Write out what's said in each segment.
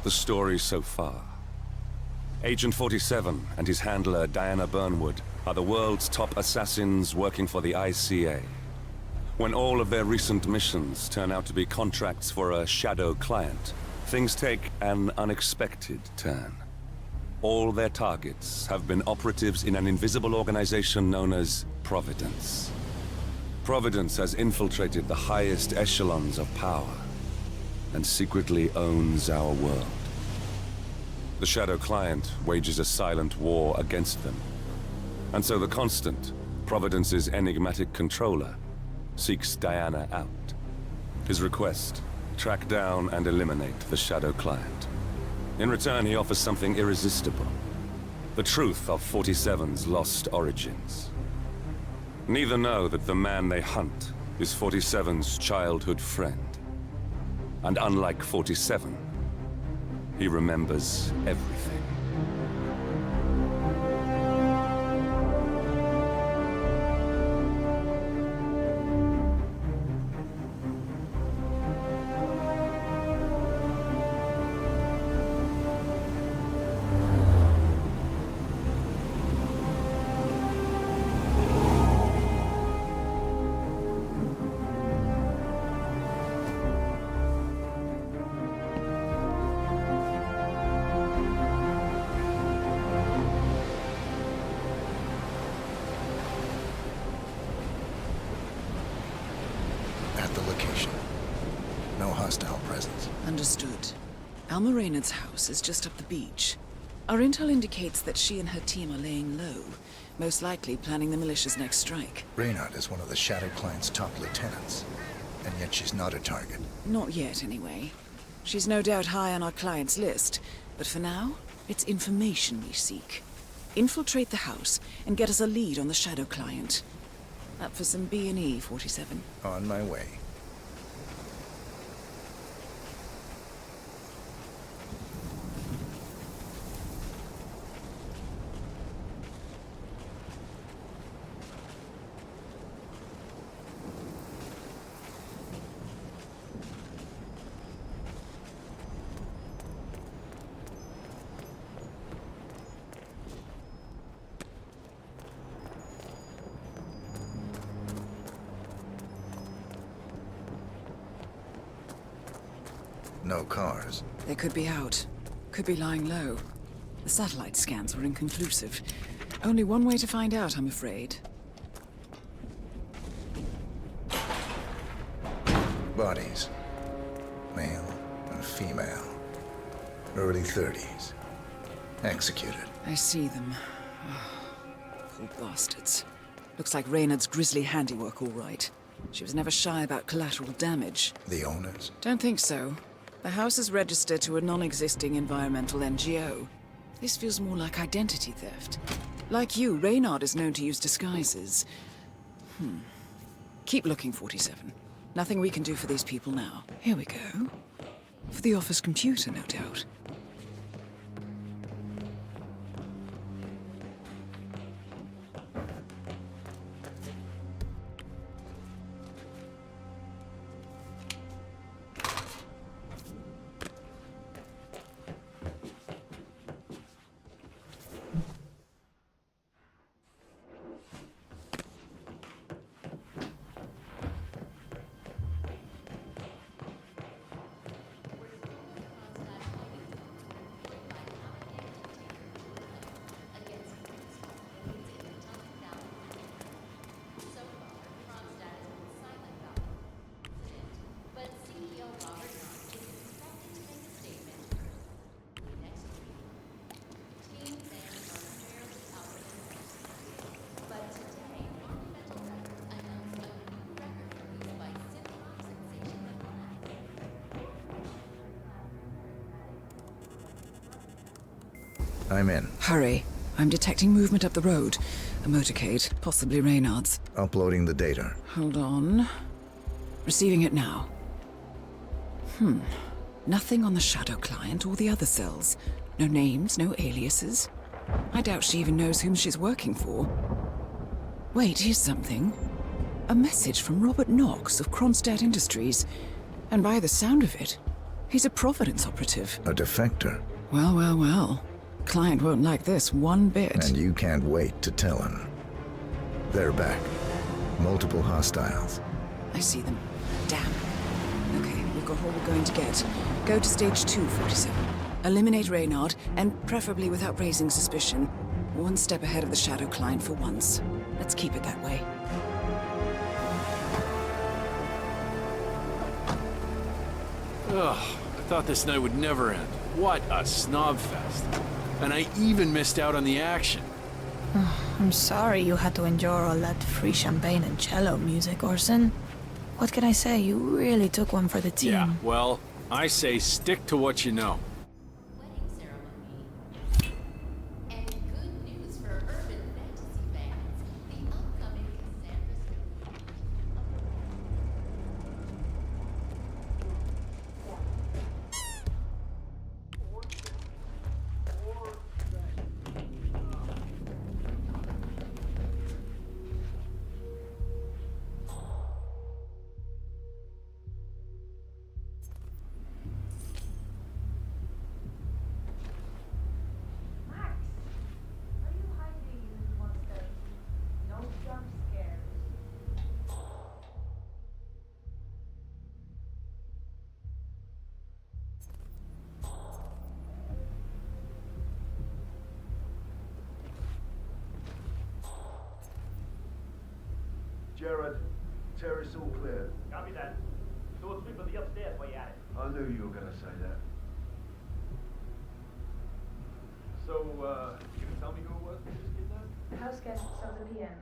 the story so far. Agent 47 and his handler Diana Burnwood are the world's top assassins working for the ICA. When all of their recent missions turn out to be contracts for a shadow client, things take an unexpected turn. All their targets have been operatives in an invisible organization known as Providence. Providence has infiltrated the highest echelons of power and secretly owns our world. The shadow client wages a silent war against them. And so the Constant, Providence's enigmatic controller, seeks Diana out. His request: track down and eliminate the shadow client. In return, he offers something irresistible: the truth of 47's lost origins. Neither know that the man they hunt is 47's childhood friend. And unlike 47, he remembers everything. At the location. No hostile presence. Understood. Alma Reynard's house is just up the beach. Our intel indicates that she and her team are laying low, most likely planning the militia's next strike. Reynard is one of the Shadow Client's top lieutenants, and yet she's not a target. Not yet, anyway. She's no doubt high on our client's list, but for now, it's information we seek. Infiltrate the house and get us a lead on the Shadow Client. Up for some B&E, 47. On my way. No cars. They could be out. Could be lying low. The satellite scans were inconclusive. Only one way to find out, I'm afraid. Bodies. Male and female. Early 30s. Executed. I see them. Poor bastards. Looks like Reynard's grisly handiwork, all right. She was never shy about collateral damage. The owners? Don't think so. The house is registered to a non-existing environmental NGO. This feels more like identity theft. Like you, Reynard is known to use disguises. Keep looking, 47. Nothing we can do for these people now. Here we go. For the office computer, no doubt. I'm in. Hurry. I'm detecting movement up the road. A motorcade, possibly Reynard's. Uploading the data. Hold on. Receiving it now. Nothing on the Shadow Client or the other cells. No names, no aliases. I doubt she even knows whom she's working for. Wait, here's something. A message from Robert Knox of Kronstadt Industries. And by the sound of it, He's a Providence operative. A defector. Well, well, well. Client won't like this one bit. And you can't wait to tell him. They're back. Multiple hostiles. I see them. Damn. Okay, we've got all we're going to get. Go to stage 2, 47. Eliminate Reynard, and preferably without raising suspicion. One step ahead of the Shadow Client for once. Let's keep it that way. Ugh, I thought this night would never end. What a snob fest. And I even missed out on the action. I'm sorry you had to endure all that free champagne and cello music, Orson. What can I say? You really took one for the team. Yeah, well, I say stick to what you know. Wedding ceremony. And good news for urban fantasy fans. The upcoming Cassandra. Max, are you hiding in monsters? No jump scares. Jared, terrace all clear. Copy that. Do a sweep of the upstairs while you're at it. I knew you were gonna say that. So, you can tell me who it was that just kidnapped? House guests of the PM.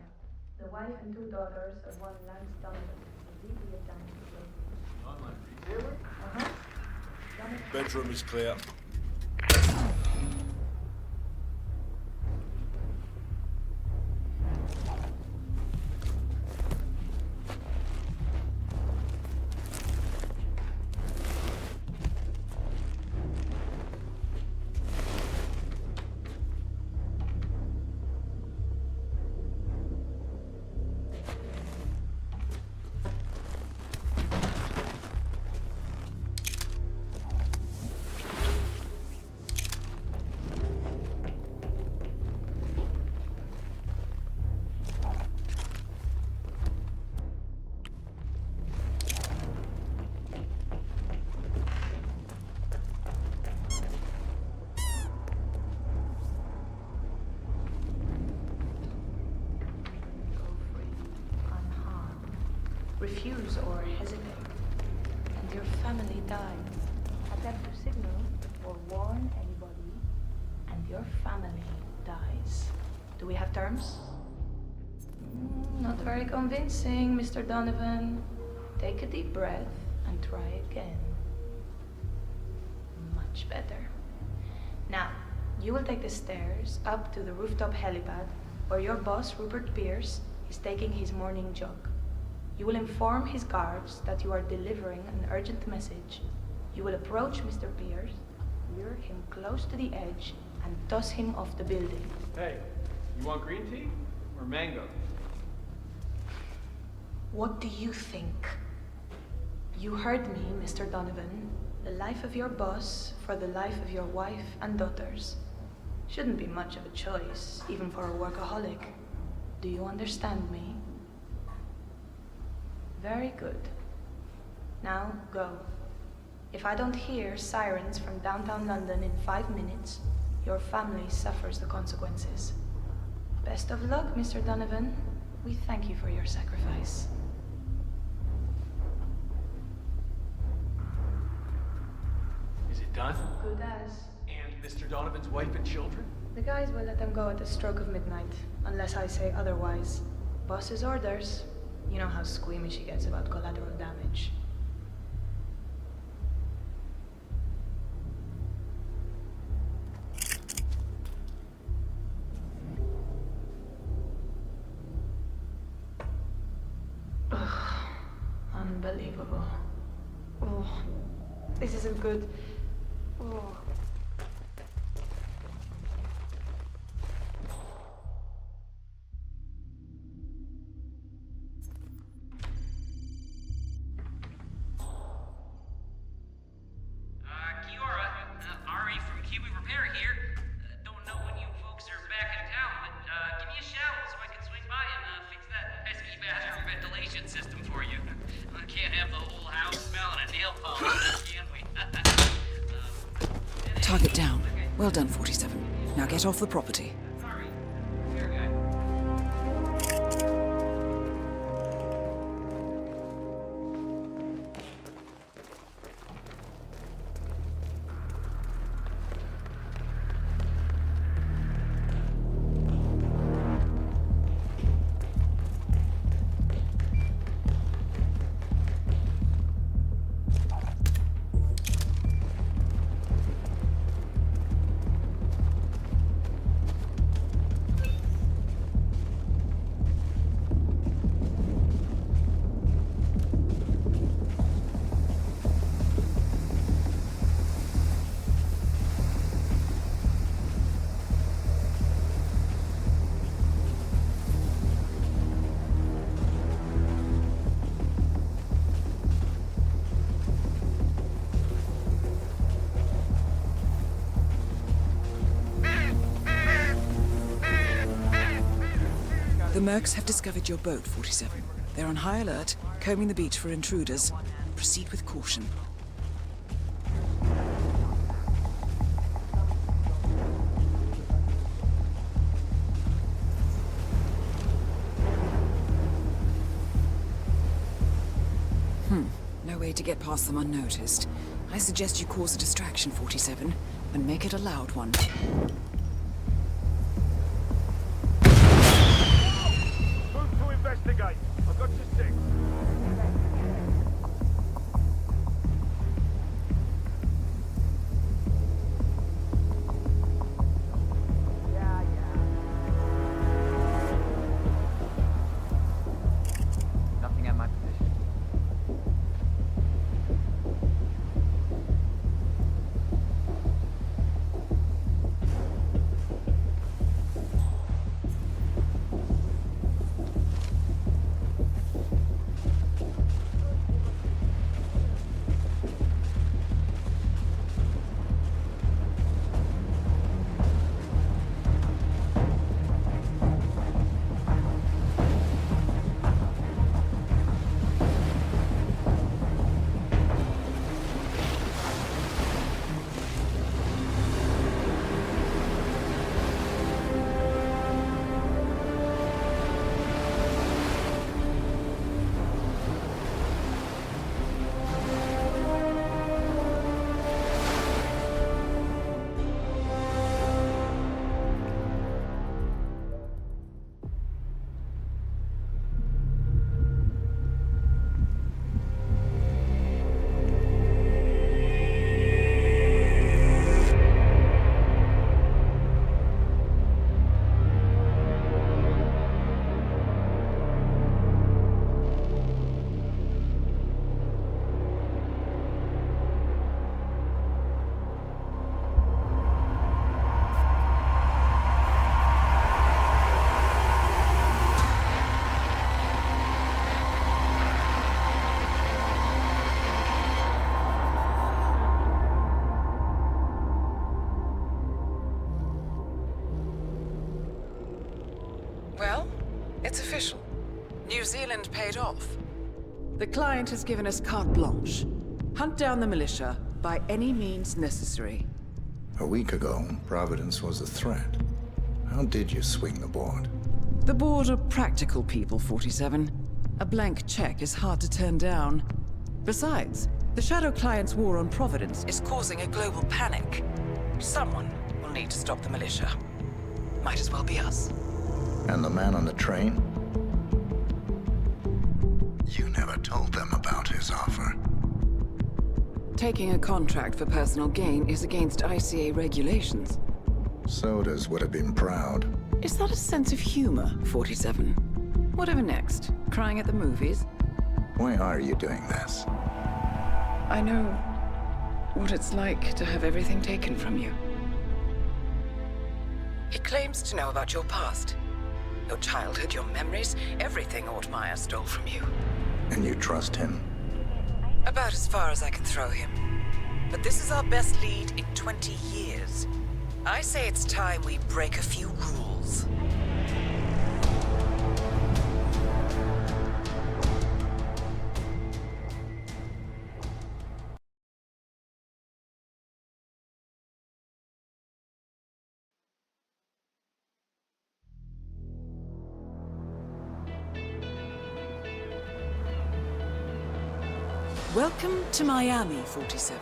The wife and 2 daughters of one Lance Donovan, a deeply attached lady. Online retailer? Uh-huh. Donovan. Bedroom is clear. Refuse or hesitate, and your family dies. Attempt to signal or warn anybody, and your family dies. Do we have terms? Not very convincing, Mr. Donovan. Take a deep breath and try again. Much better. Now, you will take the stairs up to the rooftop helipad, where your boss, Rupert Pierce, is taking his morning jog. You will inform his guards that you are delivering an urgent message. You will approach Mr. Pierce, lure him close to the edge, and toss him off the building. Hey, you want green tea or mango? What do you think? You heard me, Mr. Donovan. The life of your boss for the life of your wife and daughters. Shouldn't be much of a choice, even for a workaholic. Do you understand me? Very good. Now go. If I don't hear sirens from downtown London in 5 minutes, your family suffers the consequences. Best of luck, Mr. Donovan. We thank you for your sacrifice. Is it done? Good as. And Mr. Donovan's wife and children? The guys will let them go at the stroke of midnight, unless I say otherwise. Boss's orders. You know how squeamish he gets about collateral damage. Ugh, unbelievable. Oh, this isn't good. Oh. Well done, 47. Now get off the property. The Mercs have discovered your boat, 47. They're on high alert, combing the beach for intruders. Proceed with caution. No way to get past them unnoticed. I suggest you cause a distraction, 47, and make it a loud one. Move to investigate. I've got your six. Nothing at my position. Well, it's official. New Zealand paid off. The client has given us carte blanche. Hunt down the militia by any means necessary. A week ago, Providence was a threat. How did you swing the board? The board are practical people, 47. A blank check is hard to turn down. Besides, the Shadow Client's war on Providence is causing a global panic. Someone will need to stop the militia. Might as well be us. And the man on the train? You never told them about his offer. Taking a contract for personal gain is against ICA regulations. Sodas would have been proud. Is that a sense of humor, 47? Whatever next? Crying at the movies? Why are you doing this? I know what it's like to have everything taken from you. He claims to know about your past. Your childhood, your memories, everything Ortmeyer stole from you. And you trust him? About as far as I can throw him. But this is our best lead in 20 years. I say it's time we break a few rules. Welcome to Miami, 47.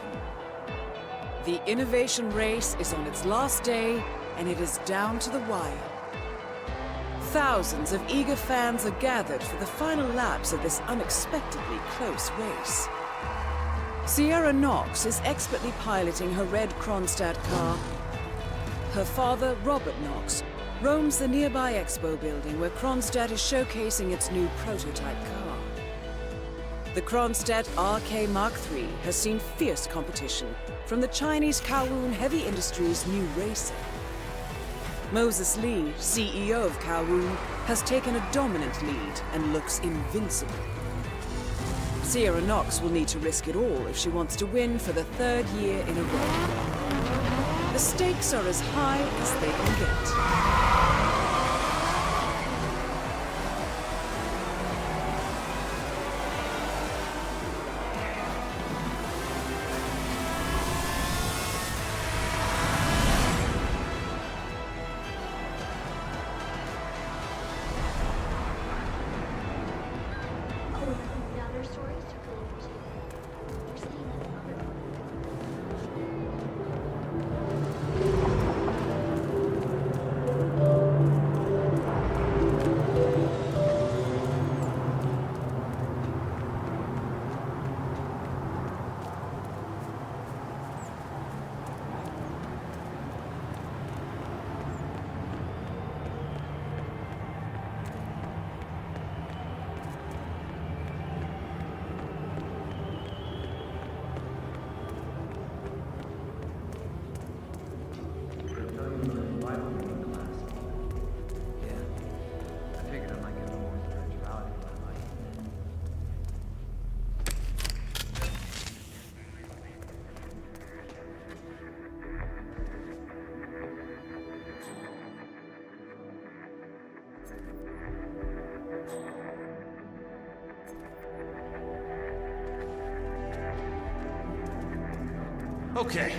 The innovation race is on its last day, and it is down to the wire. Thousands of eager fans are gathered for the final laps of this unexpectedly close race. Sierra Knox is expertly piloting her red Kronstadt car. Her father, Robert Knox, roams the nearby expo building where Kronstadt is showcasing its new prototype car. The Kronstadt RK Mark III has seen fierce competition from the Chinese Kowloon Heavy Industries' new racer. Moses Lee, CEO of Kowloon, has taken a dominant lead and looks invincible. Sierra Knox will need to risk it all if she wants to win for the third year in a row. The stakes are as high as they can get. Okay.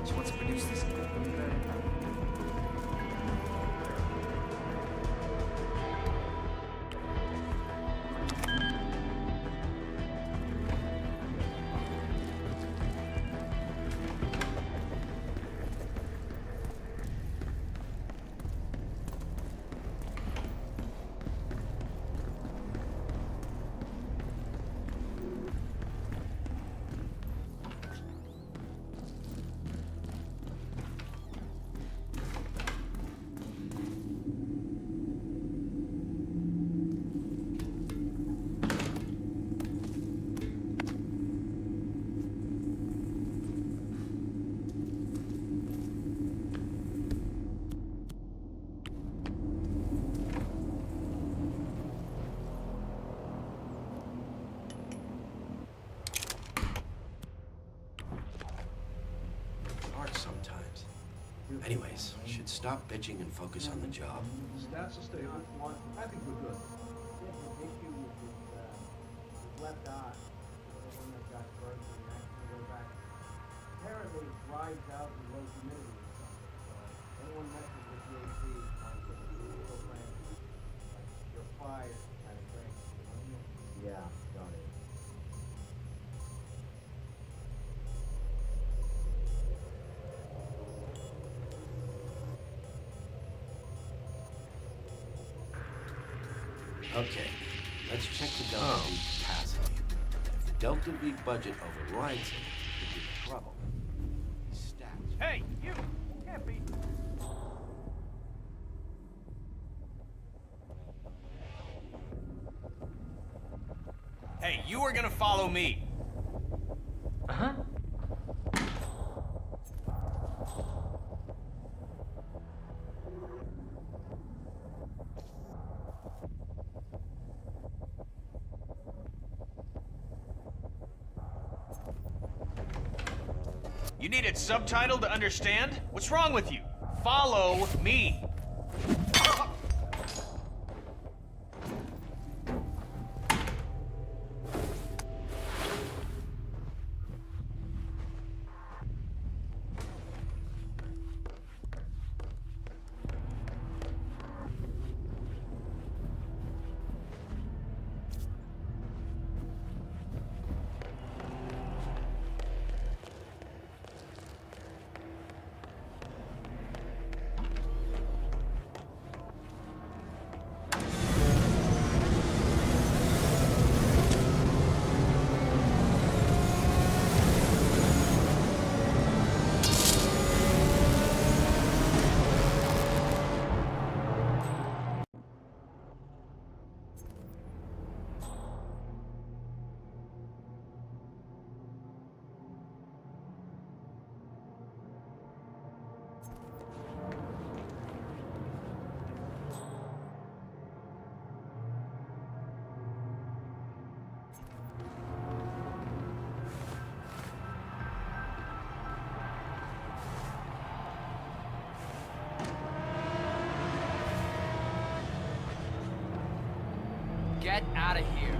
She wants to produce this. Sometimes. Anyways, should stop bitching and focus on the job. Stats are stable. I think we're good. Issue with his left eye. The one that got burnt and actually go back. Apparently it dries out in low humidity or something. So anyone messes with the AC might get a little crampy. Like you're fired kind of thing. Yeah, got it. Okay, let's check the Delta V capacity. If the Delta V budget overrides it, we'll be in trouble. Stats. Hey, you! Can't be. Hey, you are gonna follow me. Uh-huh. You needed subtitle to understand? What's wrong with you? Follow me. Get out of here.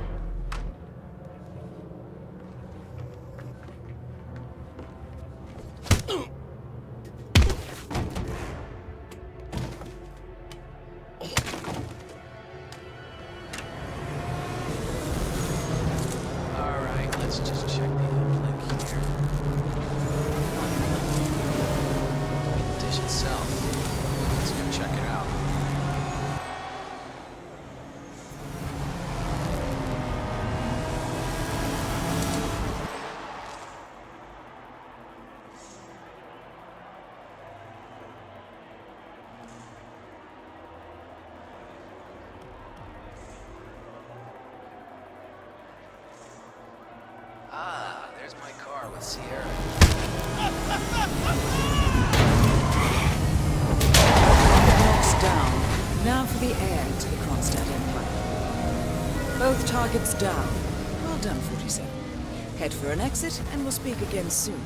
Alright, let's just check the uplink here. The dish itself. Let's go check it out. Ah, there's my car with Sierra. Knocks down. Now for the heir to the Kronstadt Empire. Both targets down. Well done, 47. Head for an exit, and we'll speak again soon.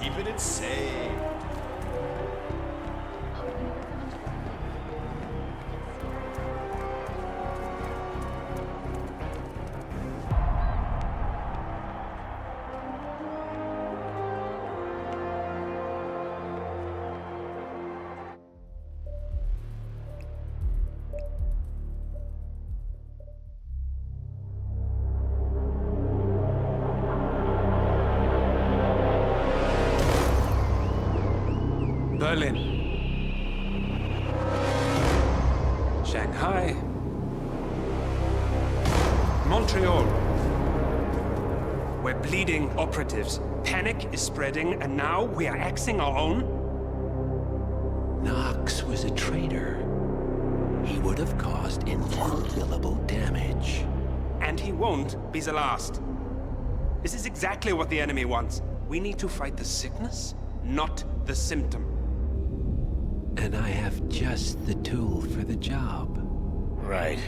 Keeping it safe. Berlin, Shanghai, Montreal. We're bleeding operatives. Panic is spreading, and now we are axing our own? Knox was a traitor. He would have caused incalculable damage. And he won't be the last. This is exactly what the enemy wants. We need to fight the sickness, not the symptom. And I have just the tool for the job. Right.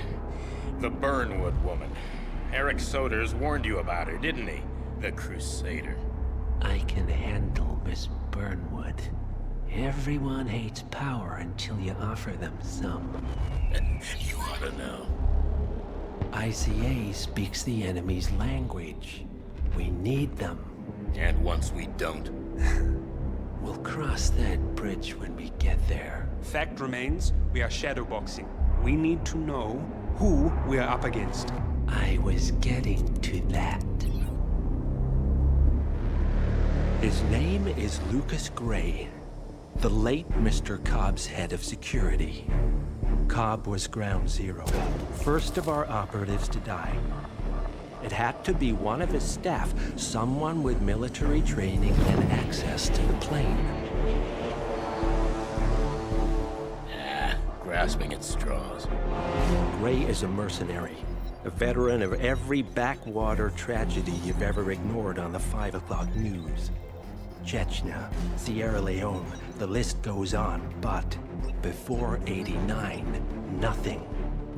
The Burnwood woman. Eric Soders warned you about her, didn't he? The Crusader. I can handle Miss Burnwood. Everyone hates power until you offer them some. You ought to know. ICA speaks the enemy's language. We need them. And once we don't? We'll cross that bridge when we get there. Fact remains, we are shadowboxing. We need to know who we are up against. I was getting to that. His name is Lucas Gray, the late Mr. Cobb's head of security. Cobb was ground zero, first of our operatives to die. It had to be one of his staff, someone with military training and access to the plane. Grasping at straws. Gray is a mercenary, a veteran of every backwater tragedy you've ever ignored on the 5 o'clock news. Chechnya, Sierra Leone, the list goes on, but before '89, nothing.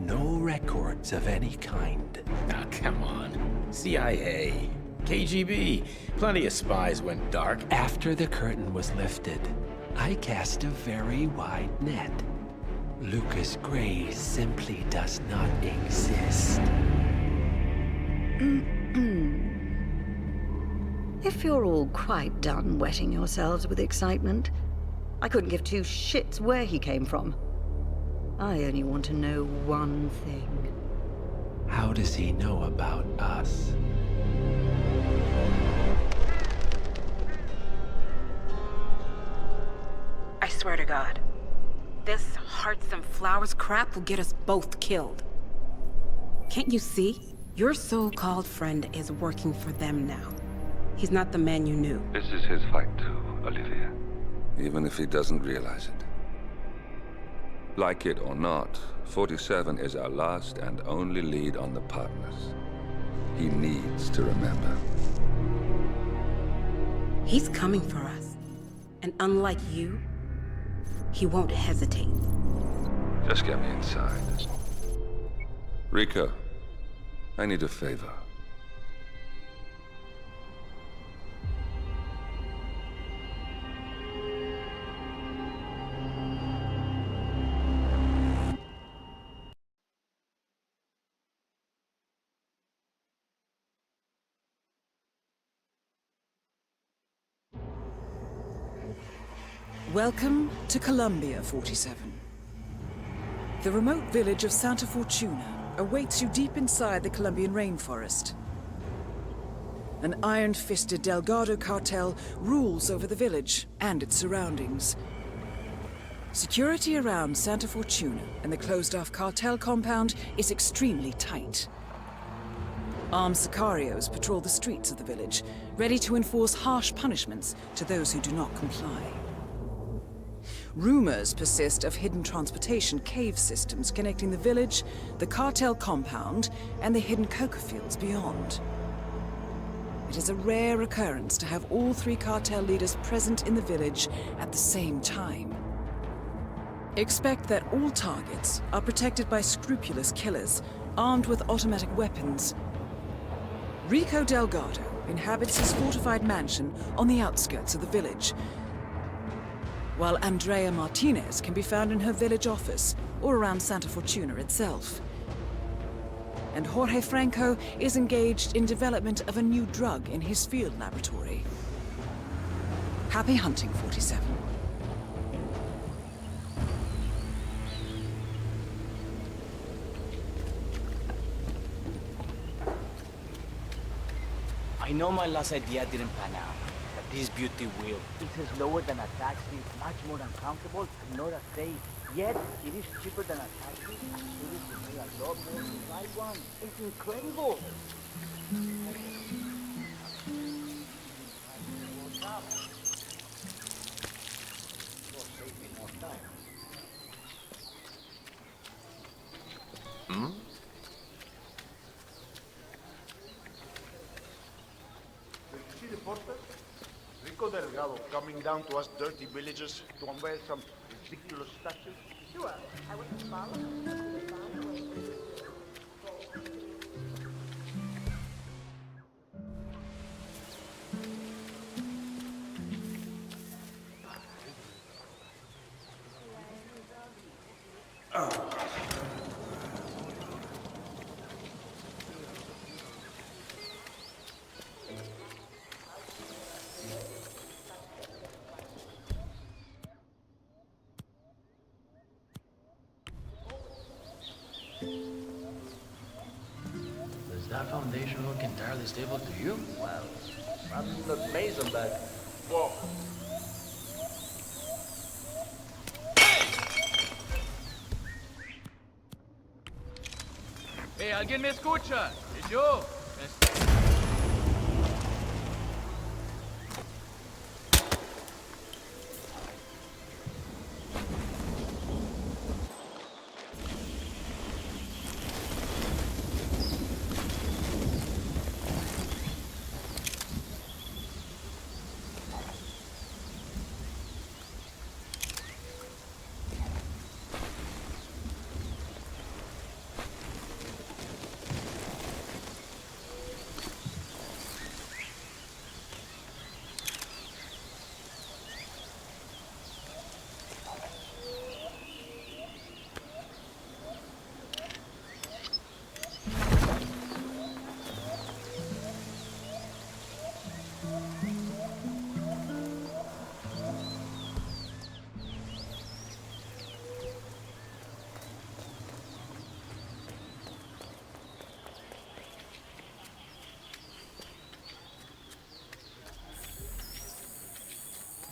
No records of any kind. Ah, come on. CIA, KGB, plenty of spies went dark. After the curtain was lifted, I cast a very wide net. Lucas Gray simply does not exist. If you're all quite done wetting yourselves with excitement, I couldn't give two shits where he came from. I only want to know one thing. How does he know about us? I swear to God, this hearts and flowers crap will get us both killed. Can't you see? Your so-called friend is working for them now. He's not the man you knew. This is his fight too, Olivia. Even if he doesn't realize it. Like it or not, 47 is our last and only lead on the partners. He needs to remember. He's coming for us. And unlike you, he won't hesitate. Just get me inside. Rico, I need a favor. Welcome to Columbia, 47. The remote village of Santa Fortuna awaits you deep inside the Colombian rainforest. An iron-fisted Delgado cartel rules over the village and its surroundings. Security around Santa Fortuna and the closed-off cartel compound is extremely tight. Armed sicarios patrol the streets of the village, ready to enforce harsh punishments to those who do not comply. Rumors persist of hidden transportation cave systems connecting the village, the cartel compound, and the hidden coca fields beyond. It is a rare occurrence to have all three cartel leaders present in the village at the same time. Expect that all targets are protected by scrupulous killers, armed with automatic weapons. Rico Delgado inhabits his fortified mansion on the outskirts of the village, while Andrea Martinez can be found in her village office or around Santa Fortuna itself. And Jorge Franco is engaged in development of a new drug in his field laboratory. Happy hunting, 47. I know my last idea didn't pan out, but this beauty will. It is lower than a taxi, much more uncomfortable, and not as safe. Yet, it is cheaper than a taxi, and tourists will pay a lot more to ride one. It's incredible! Hmm? See the porter? Rico Delgado coming down to us dirty villagers to unveil some ridiculous statues? Sure, I was following. Does that foundation look entirely stable to you? Well, I'm not Mason, but... Whoa. Hey, ¿alguien me escucha? Es yo.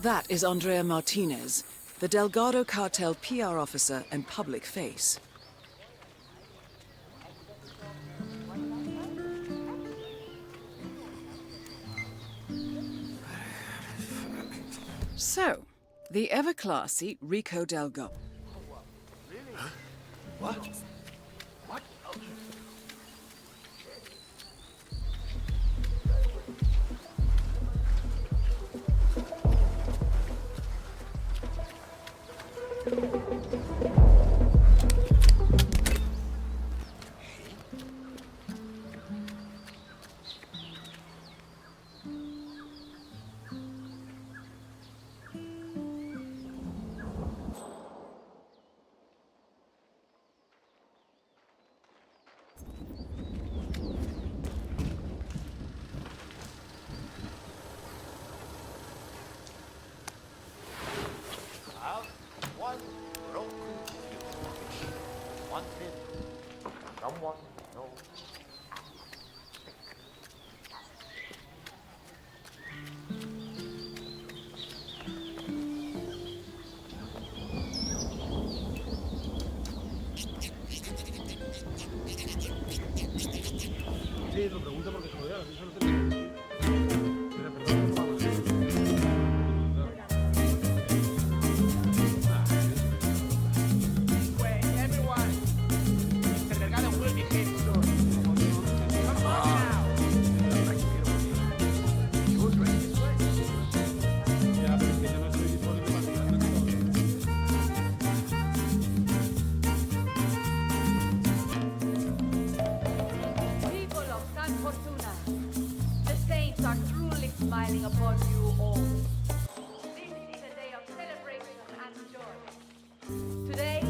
That is Andrea Martinez, the Delgado cartel PR officer and public face. So, the ever-classy Rico Delgado. What? What? One broken fuse. One hit. Someone knows. Sí, lo pregunto porque joder, así solo tengo. People of San Fortuna, the saints are truly smiling upon you all. This is a day of celebration and joy. Today,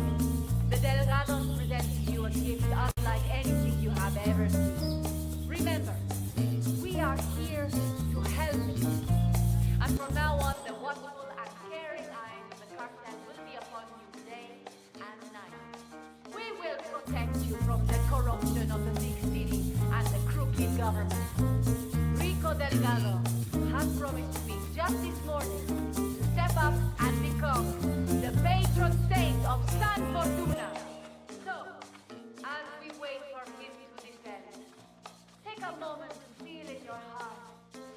the Delgados present to you a gift unlike anything you have ever seen. Remember, we are here to help you. And from now on, the watchful and caring eyes of the cartel will be upon you day and night. We will protect you from the corruption of the big city and the crooked government. Rico Delgado has promised me just this morning to step up and become the patron saint of San Fortuna. So, as we wait for him to descend, take a moment to feel in your heart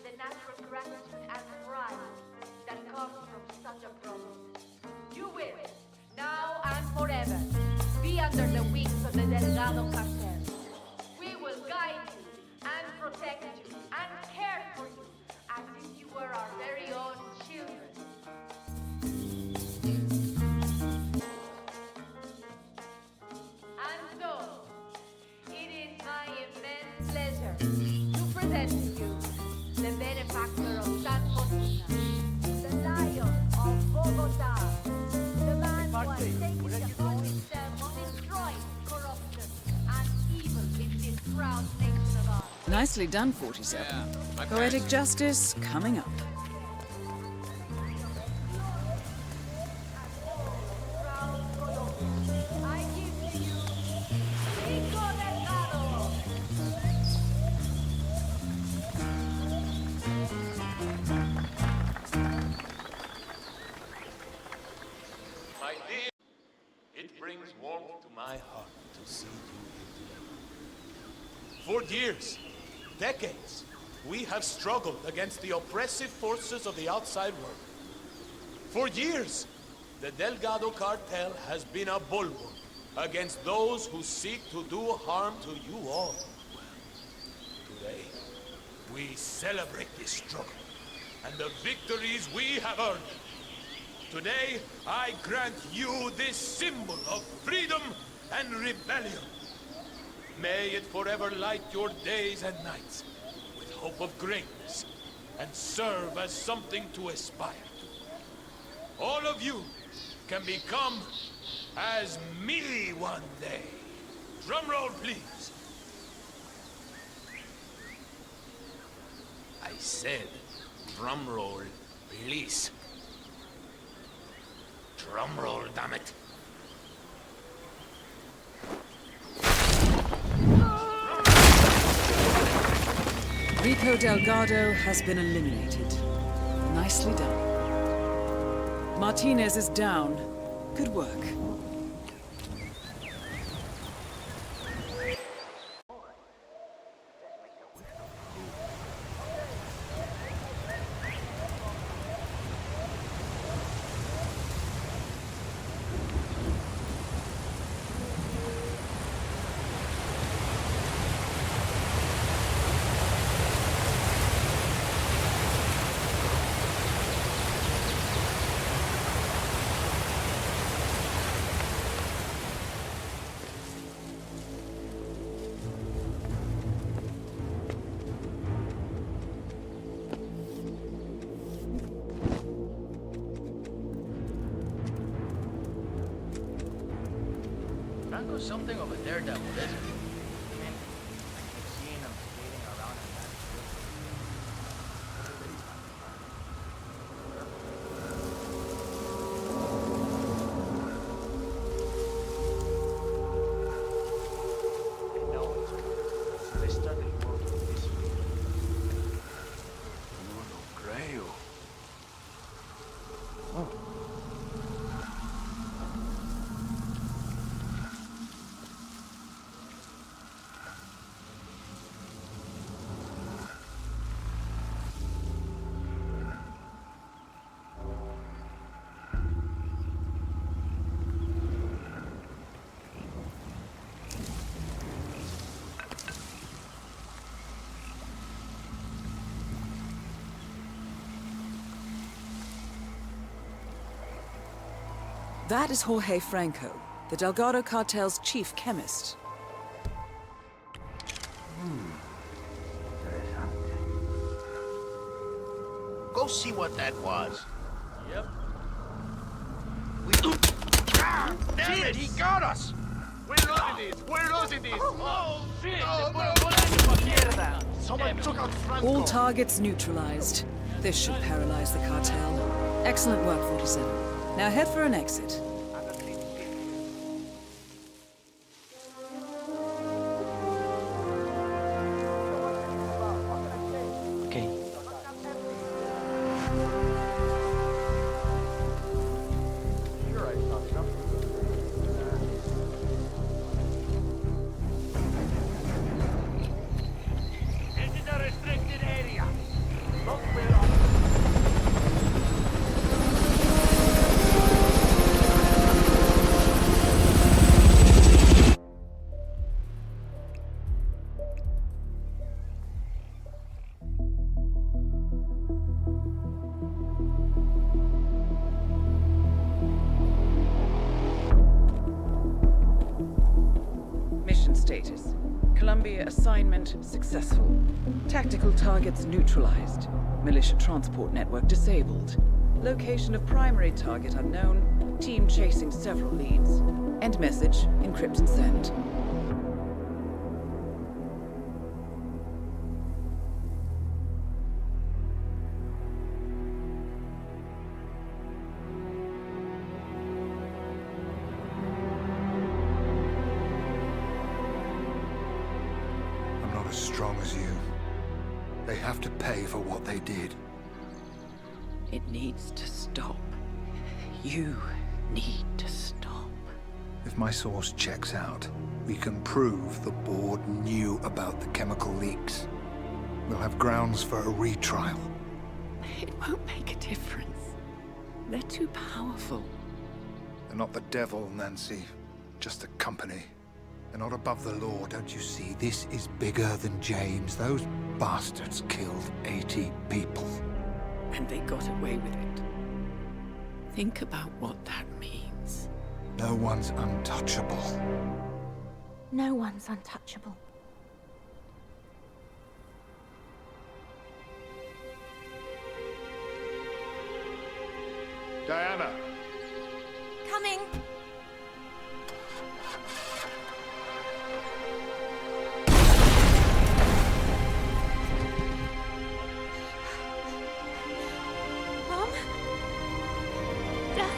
the natural gratitude and pride that comes from such a promise. You will, now and forever, be under the wings of the Delgado cartel. We will guide you and protect you and care for you as if you were our very own children. And so, it is my immense pleasure to present to you the benefactor of San Fortuna, the Lion of Bogota, the man who has taken it upon himself to destroy corruption and evil in this proud nation of ours. Nicely done, 47. Poetic justice coming up. I give to you Rico Delgado. My dear, it brings warmth to my heart to see you here today. For years, decades, we have struggled against the oppressive forces of the outside world. For years, the Delgado cartel has been a bulwark against those who seek to do harm to you all. Today, we celebrate this struggle and the victories we have earned. Today, I grant you this symbol of freedom and rebellion. May it forever light your days and nights with hope of greatness and serve as something to aspire to. All of you can become as me one day. Drum roll, please. I said, drum roll, please. Drum roll, damn it. Rico Delgado has been eliminated. Nicely done. Martinez is down. Good work. Carlo's something of a daredevil, isn't he? I mean, I keep seeing him skating around in that. They started working this week. No lo creo. That is Jorge Franco, the Delgado cartel's chief chemist. Go see what that was. Yep. Damn it, he got us! We're losing this! We're losing this! Oh, shit! Someone took out Franco! All targets neutralized. This should paralyze the cartel. Excellent work, 47. Now head for an exit. Okay. Sure, I saw something. This is a restricted area. Look where I'm... Mission status. Columbia assignment successful. Tactical targets neutralized. Militia transport network disabled. Location of primary target unknown. Team chasing several leads. End message. Encrypt and send. I'm not as strong as you. They have to pay for what they did. It needs to stop. You need to stop. If my source checks out, we can prove the board knew about the chemical leaks. We'll have grounds for a retrial. It won't make a difference. They're too powerful. They're not the devil, Nancy. Just a company. They're not above the law, don't you see? This is bigger than James. Those bastards killed 80 people. And they got away with it. Think about what that means. No one's untouchable. No one's untouchable. Diana! Coming! Mom? Dad?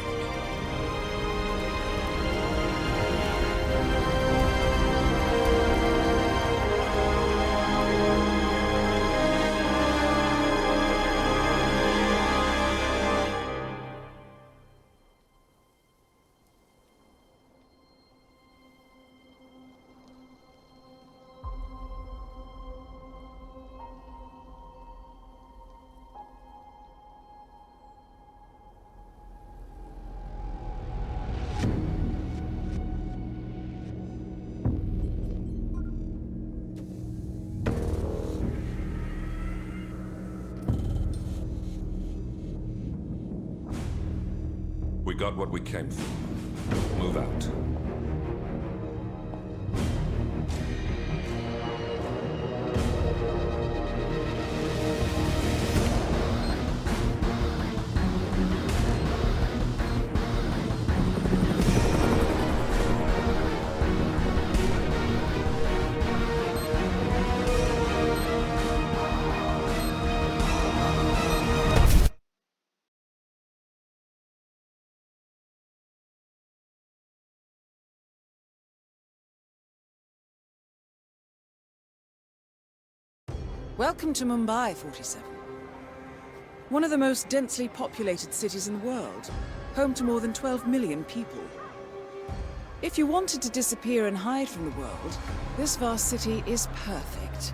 We got what we came for. Move out. Welcome to Mumbai, 47. One of the most densely populated cities in the world, home to more than 12 million people. If you wanted to disappear and hide from the world, this vast city is perfect.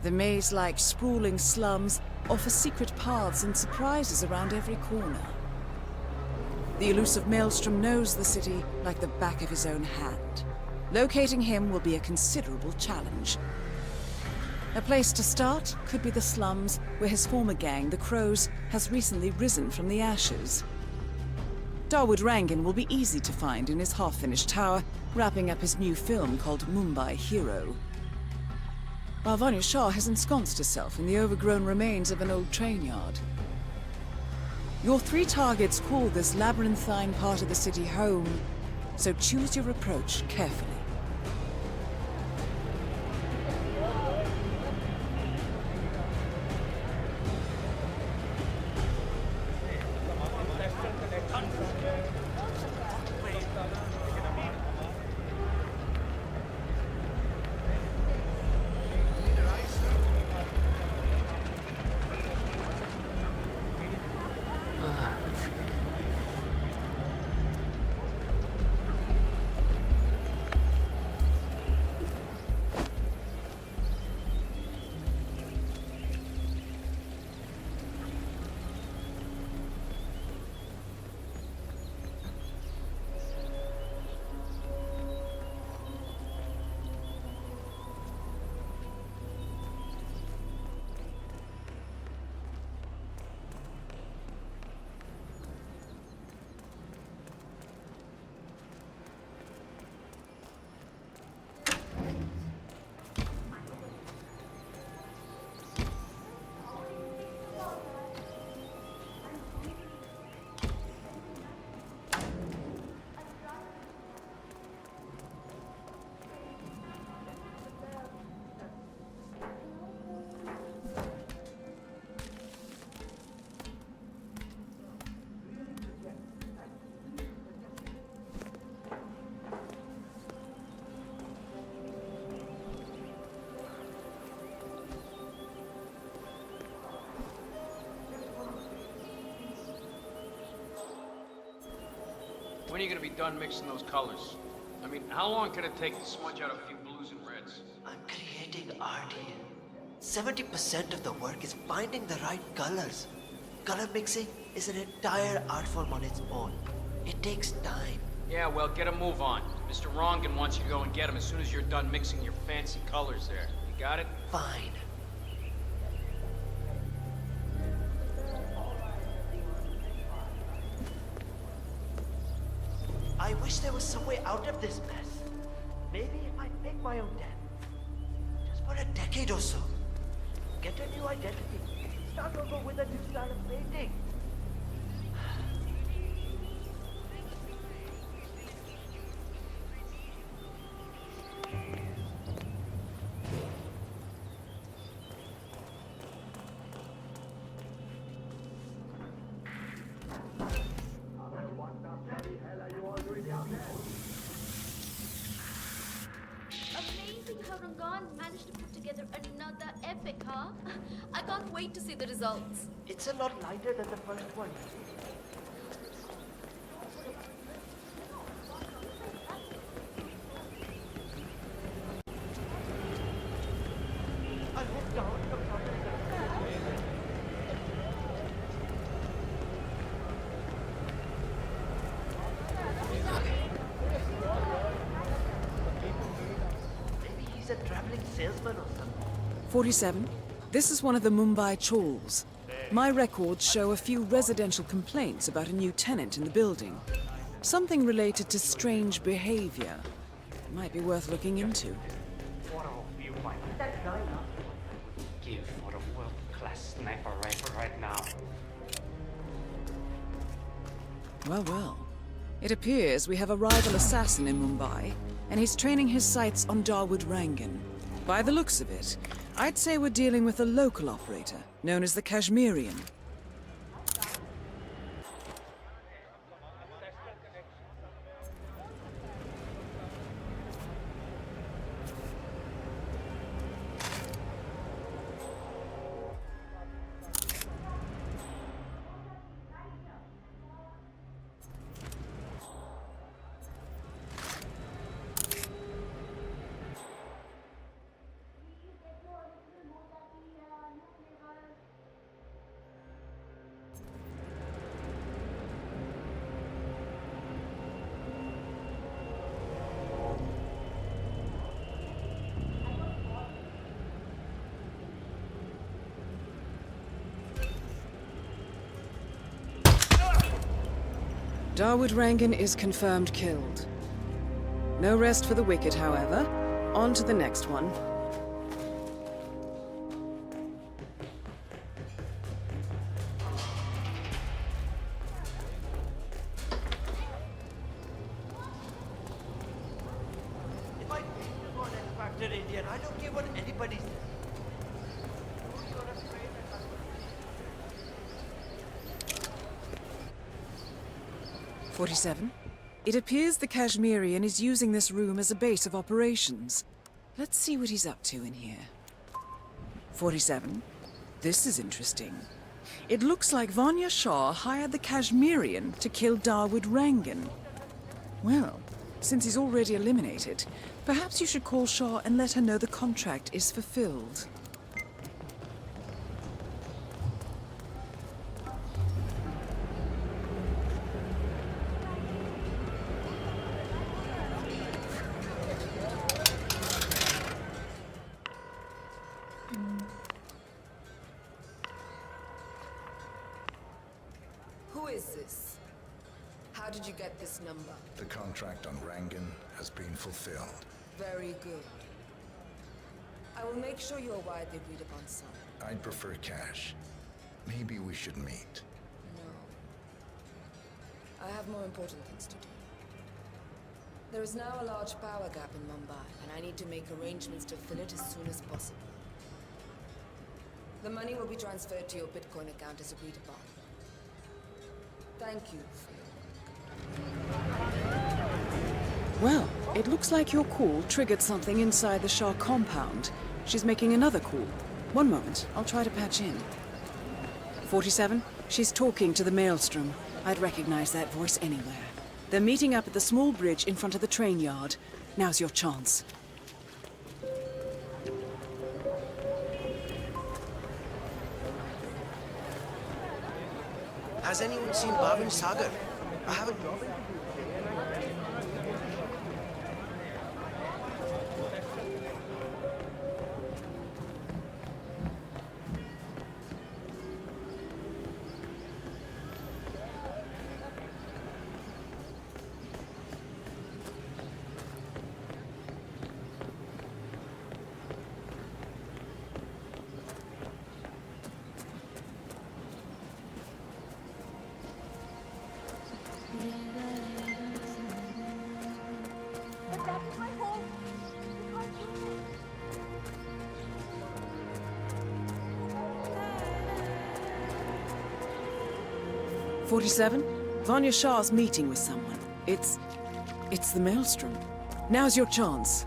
The maze-like sprawling slums offer secret paths and surprises around every corner. The elusive Maelstrom knows the city like the back of his own hand. Locating him will be a considerable challenge. A place to start could be the slums where his former gang, the Crows, has recently risen from the ashes. Dawood Rangan will be easy to find in his half-finished tower, wrapping up his new film called Mumbai Hero. While Vanya Shah has ensconced herself in the overgrown remains of an old train yard. Your 3 targets call this labyrinthine part of the city home, so choose your approach carefully. When are you gonna be done mixing those colors? I mean, how long can it take to smudge out a few blues and reds? I'm creating art here. 70% of the work is finding the right colors. Color mixing is an entire art form on its own. It takes time. Yeah, well, get a move on. Mr. Rongan wants you to go and get him as soon as you're done mixing your fancy colors there. You got it? Fine. I wish there was some way out of this mess. Maybe if I make my own den. Just for a decade or so. Get a new identity. Start over with a new style of painting. Amazing how Rangan managed to put together another epic, huh? I can't wait to see the results. It's a lot lighter than the first one. I hope down comes out of Maybe he's a traveling salesman or something. 47. This is one of the Mumbai chawls. My records show a few residential complaints about a new tenant in the building. Something related to strange behavior. Might be worth looking into. What a viewfinder. That guy Give for a world-class sniper rifle right now. Well, well. It appears we have a rival assassin in Mumbai, and he's training his sights on Dawood Rangan. By the looks of it, I'd say we're dealing with a local operator, known as the Kashmirian. Dawood Rangan is confirmed killed. No rest for the wicked, however. On to the next one. If I feel you're an X-Factor Indian, I don't care what anybody says. 47. It appears the Kashmirian is using this room as a base of operations. Let's see what he's up to in here. 47. This is interesting. It looks like Vanya Shah hired the Kashmirian to kill Dawood Rangan. Well, since he's already eliminated, perhaps you should call Shah and let her know the contract is fulfilled. Who is this? How did you get this number? The contract on Rangan has been fulfilled. Very good. I will make sure you are widely agreed upon sum. I'd prefer cash. Maybe we should meet. No. I have more important things to do. There is now a large power gap in Mumbai, and I need to make arrangements to fill it as soon as possible. The money will be transferred to your Bitcoin account as agreed upon. Thank you for your work. Well, it looks like your call triggered something inside the Shah compound. She's making another call. One moment, I'll try to patch in. 47, she's talking to the Maelstrom. I'd recognize that voice anywhere. They're meeting up at the small bridge in front of the train yard. Now's your chance. Has anyone seen Bhavin Sagar? I haven't. 47, Vanya Shah's meeting with someone. It's the Maelstrom. Now's your chance.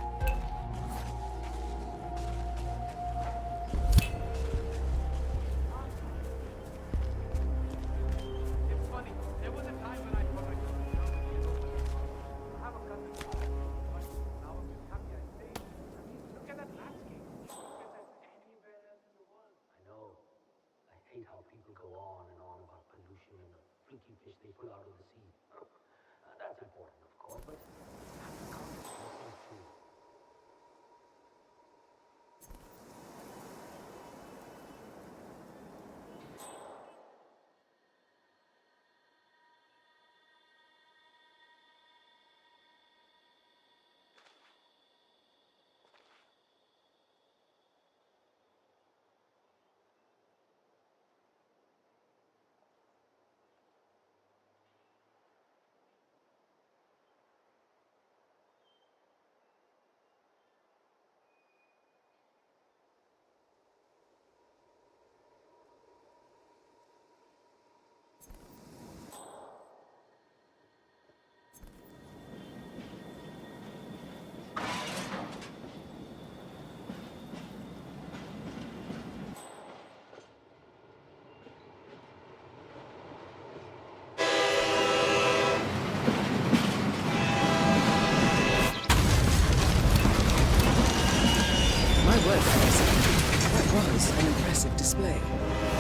That was an impressive display.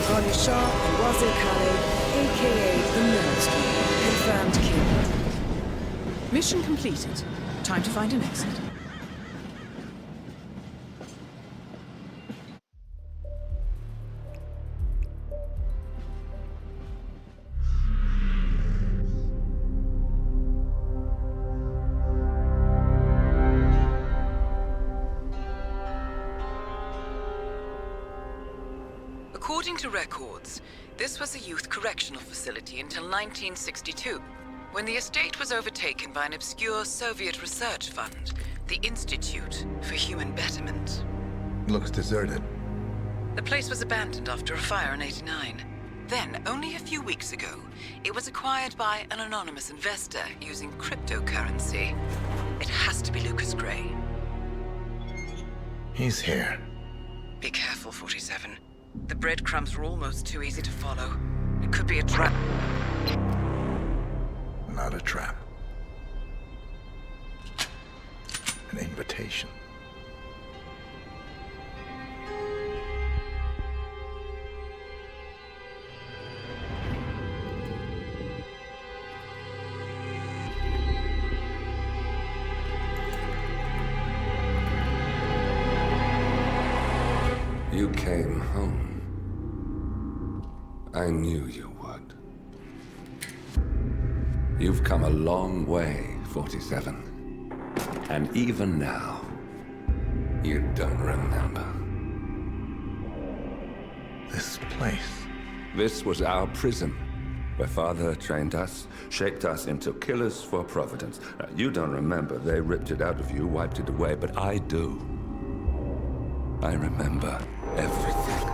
Vanya Shah and Wazir Khaled, aka the Maelstrom, confirmed killed. Mission completed. Time to find an exit. According to records, this was a youth correctional facility until 1962, when the estate was overtaken by an obscure Soviet research fund, the Institute for Human Betterment. Looks deserted. The place was abandoned after a fire in '89. Then, only a few weeks ago, it was acquired by an anonymous investor using cryptocurrency. It has to be Lucas Gray. He's here. Be careful, 47. The breadcrumbs were almost too easy to follow. It could be a trap. Not a trap. An invitation. You came home. I knew you would. You've come a long way, 47. And even now, you don't remember. This place. This was our prison, where Father trained us, shaped us into killers for Providence. Now, you don't remember. They ripped it out of you, wiped it away, but I do. I remember everything.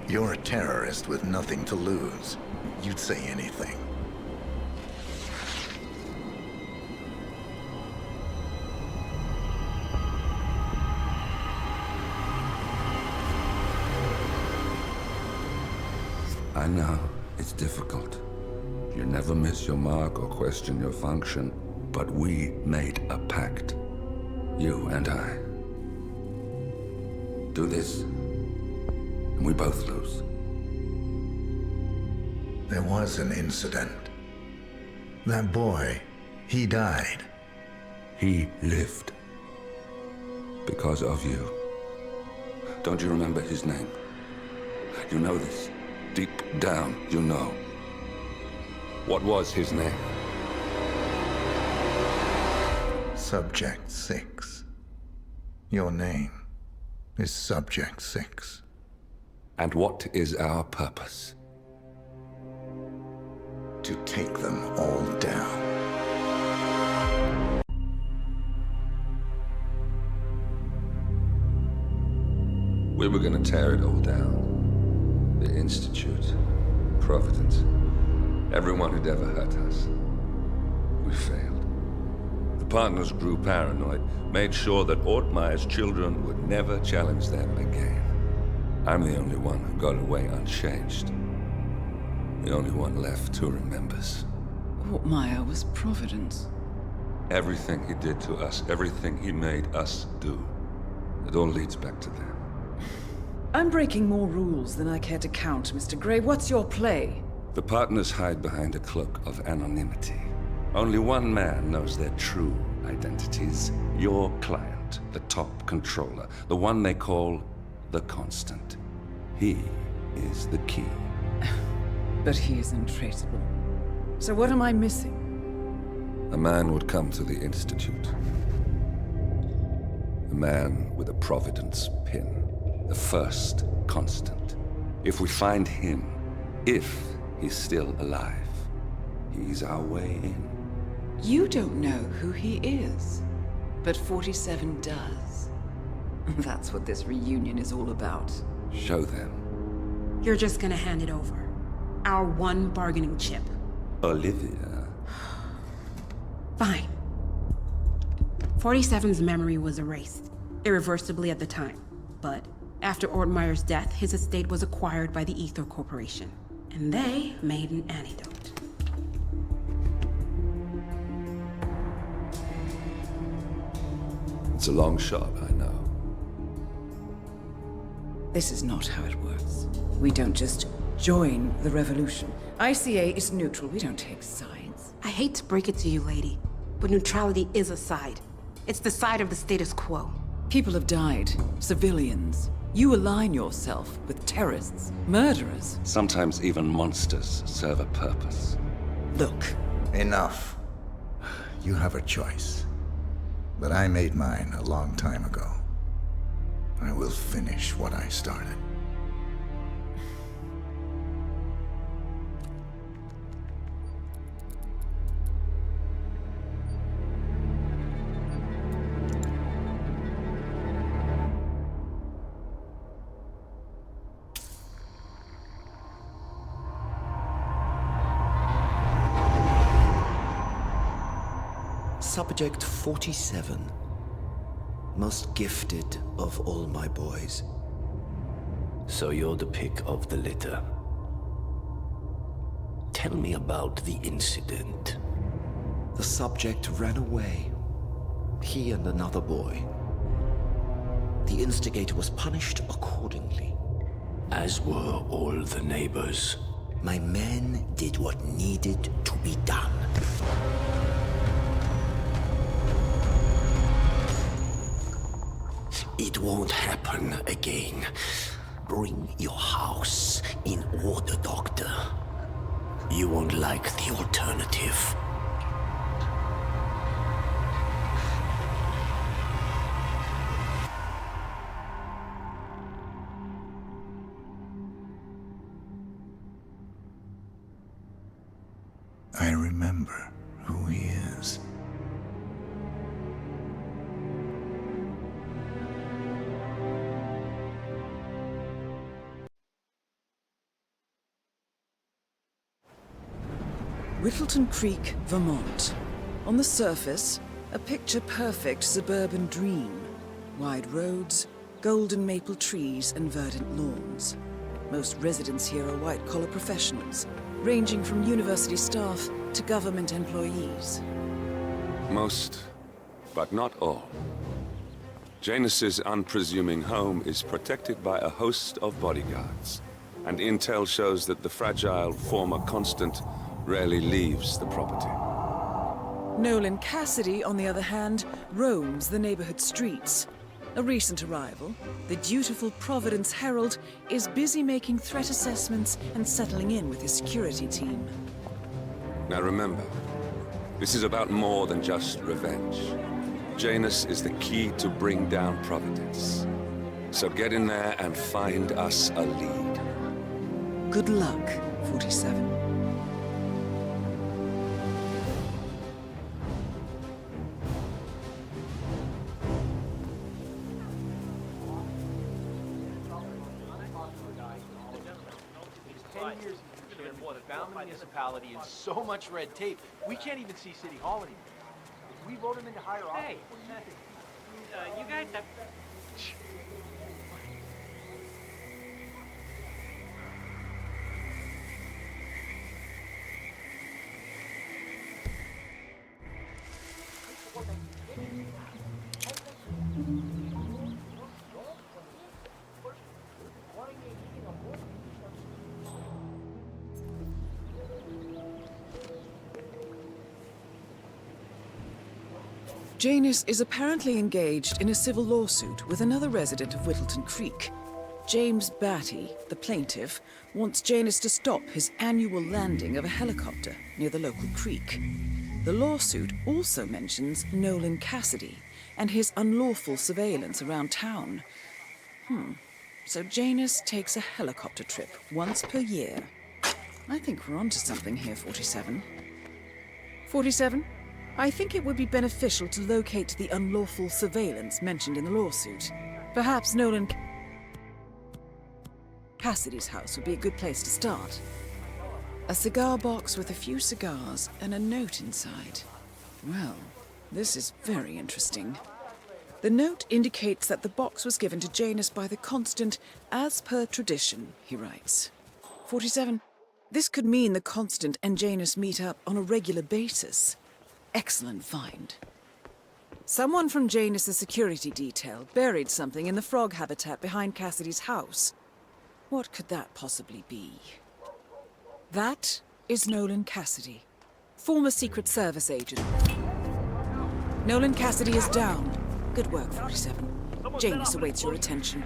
You're a terrorist with nothing to lose. You'd say anything. I know, it's difficult. You never miss your mark or question your function, but we made a pact. You and I. Do this, and we both lose. There was an incident. That boy, he died. He lived. Because of you. Don't you remember his name? You know this. Deep down, you know. What was his name? Subject 6. Your name is Subject 6. And what is our purpose? To take them all down. We were gonna tear it all down. The Institute, Providence, everyone who'd ever hurt us. We failed. The partners grew paranoid, made sure that Ortmeyer's children would never challenge them again. I'm the only one who got away unchanged. The only one left who remembers. Ortmeyer was Providence. Everything he did to us, everything he made us do, it all leads back to them. I'm breaking more rules than I care to count, Mr. Gray. What's your play? The partners hide behind a cloak of anonymity. Only one man knows their true identities. Your client, the top controller, the one they call the Constant. He is the key. But he is untraceable. So what am I missing? A man would come to the Institute. A man with a Providence pin. The first Constant. If we find him, if he's still alive, he's our way in. You don't know who he is, but 47 does. That's what this reunion is all about. Show them. You're just gonna hand it over. Our one bargaining chip. Olivia. Fine. 47's memory was erased, irreversibly at the time, but after Ortmeyer's death, his estate was acquired by the Ether Corporation, and they made an antidote. It's a long shot, I know. This is not how it works. We don't just join the revolution. ICA is neutral. We don't take sides. I hate to break it to you, lady, but neutrality is a side. It's the side of the status quo. People have died. Civilians. You align yourself with terrorists, murderers. Sometimes even monsters serve a purpose. Look. Enough. You have a choice. But I made mine a long time ago. I will finish what I started. Subject 47. Most gifted of all my boys. So you're the pick of the litter. Tell me about the incident. The subject ran away. He and another boy. The instigator was punished accordingly. As were all the neighbors. My men did what needed to be done. It won't happen again. Bring your house in order, Doctor. You won't like the alternative. I remember who he is. Whittleton Creek, Vermont. On the surface, a picture-perfect suburban dream. Wide roads, golden maple trees, and verdant lawns. Most residents here are white-collar professionals, ranging from university staff to government employees. Most, but not all. Janus's unpresuming home is protected by a host of bodyguards, and intel shows that the fragile former constant rarely leaves the property. Nolan Cassidy, on the other hand, roams the neighborhood streets. A recent arrival, the dutiful Providence Herald is busy making threat assessments and settling in with his security team. Now remember, this is about more than just revenge. Janus is the key to bring down Providence. So get in there and find us a lead. Good luck, 47. Municipality and so much red tape, we can't even see City Hall anymore. If we vote him into higher office, Hey, you guys have... Janus is apparently engaged in a civil lawsuit with another resident of Whittleton Creek. James Batty, the plaintiff, wants Janus to stop his annual landing of a helicopter near the local creek. The lawsuit also mentions Nolan Cassidy and his unlawful surveillance around town. So Janus takes a helicopter trip once per year. I think we're onto something here, 47. 47? I think it would be beneficial to locate the unlawful surveillance mentioned in the lawsuit. Perhaps Nolan Cassidy's house would be a good place to start. A cigar box with a few cigars and a note inside. Well, this is very interesting. The note indicates that the box was given to Janus by the Constant as per tradition, he writes. 47. This could mean the Constant and Janus meet up on a regular basis. Excellent find. Someone from Janus' security detail buried something in the frog habitat behind Cassidy's house. What could that possibly be? That is Nolan Cassidy, former Secret Service agent. Nolan Cassidy is down. Good work, 47. Janus awaits your attention.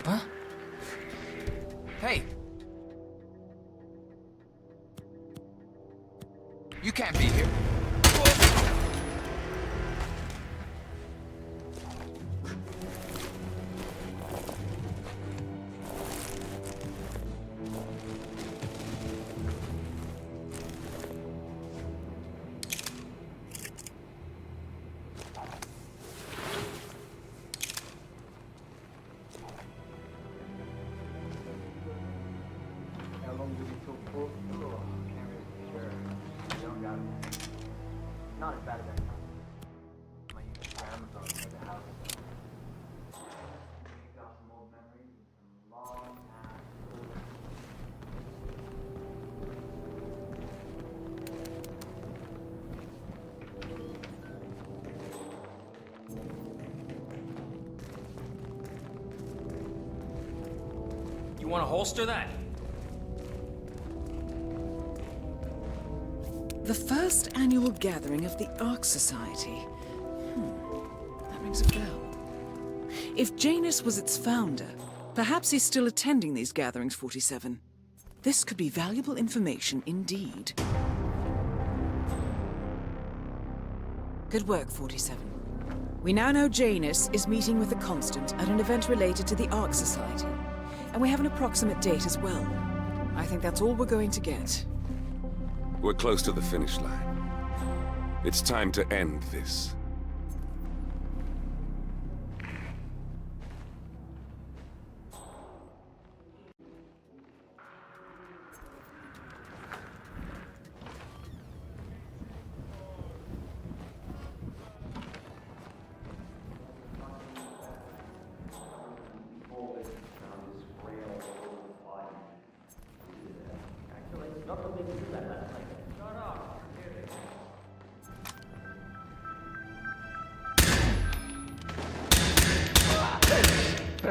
Huh? Hey! You can't be here. How long did it took for? Oh, can't really be sure. You don't got it. Not as bad as I thought. My grandma's on the house. We got some old memories and some long ass. You want to holster that? The first annual gathering of the Ark Society. That rings a bell. If Janus was its founder, perhaps he's still attending these gatherings, 47. This could be valuable information indeed. Good work, 47. We now know Janus is meeting with the Constant at an event related to the Ark Society. And we have an approximate date as well. I think that's all we're going to get. We're close to the finish line. It's time to end this.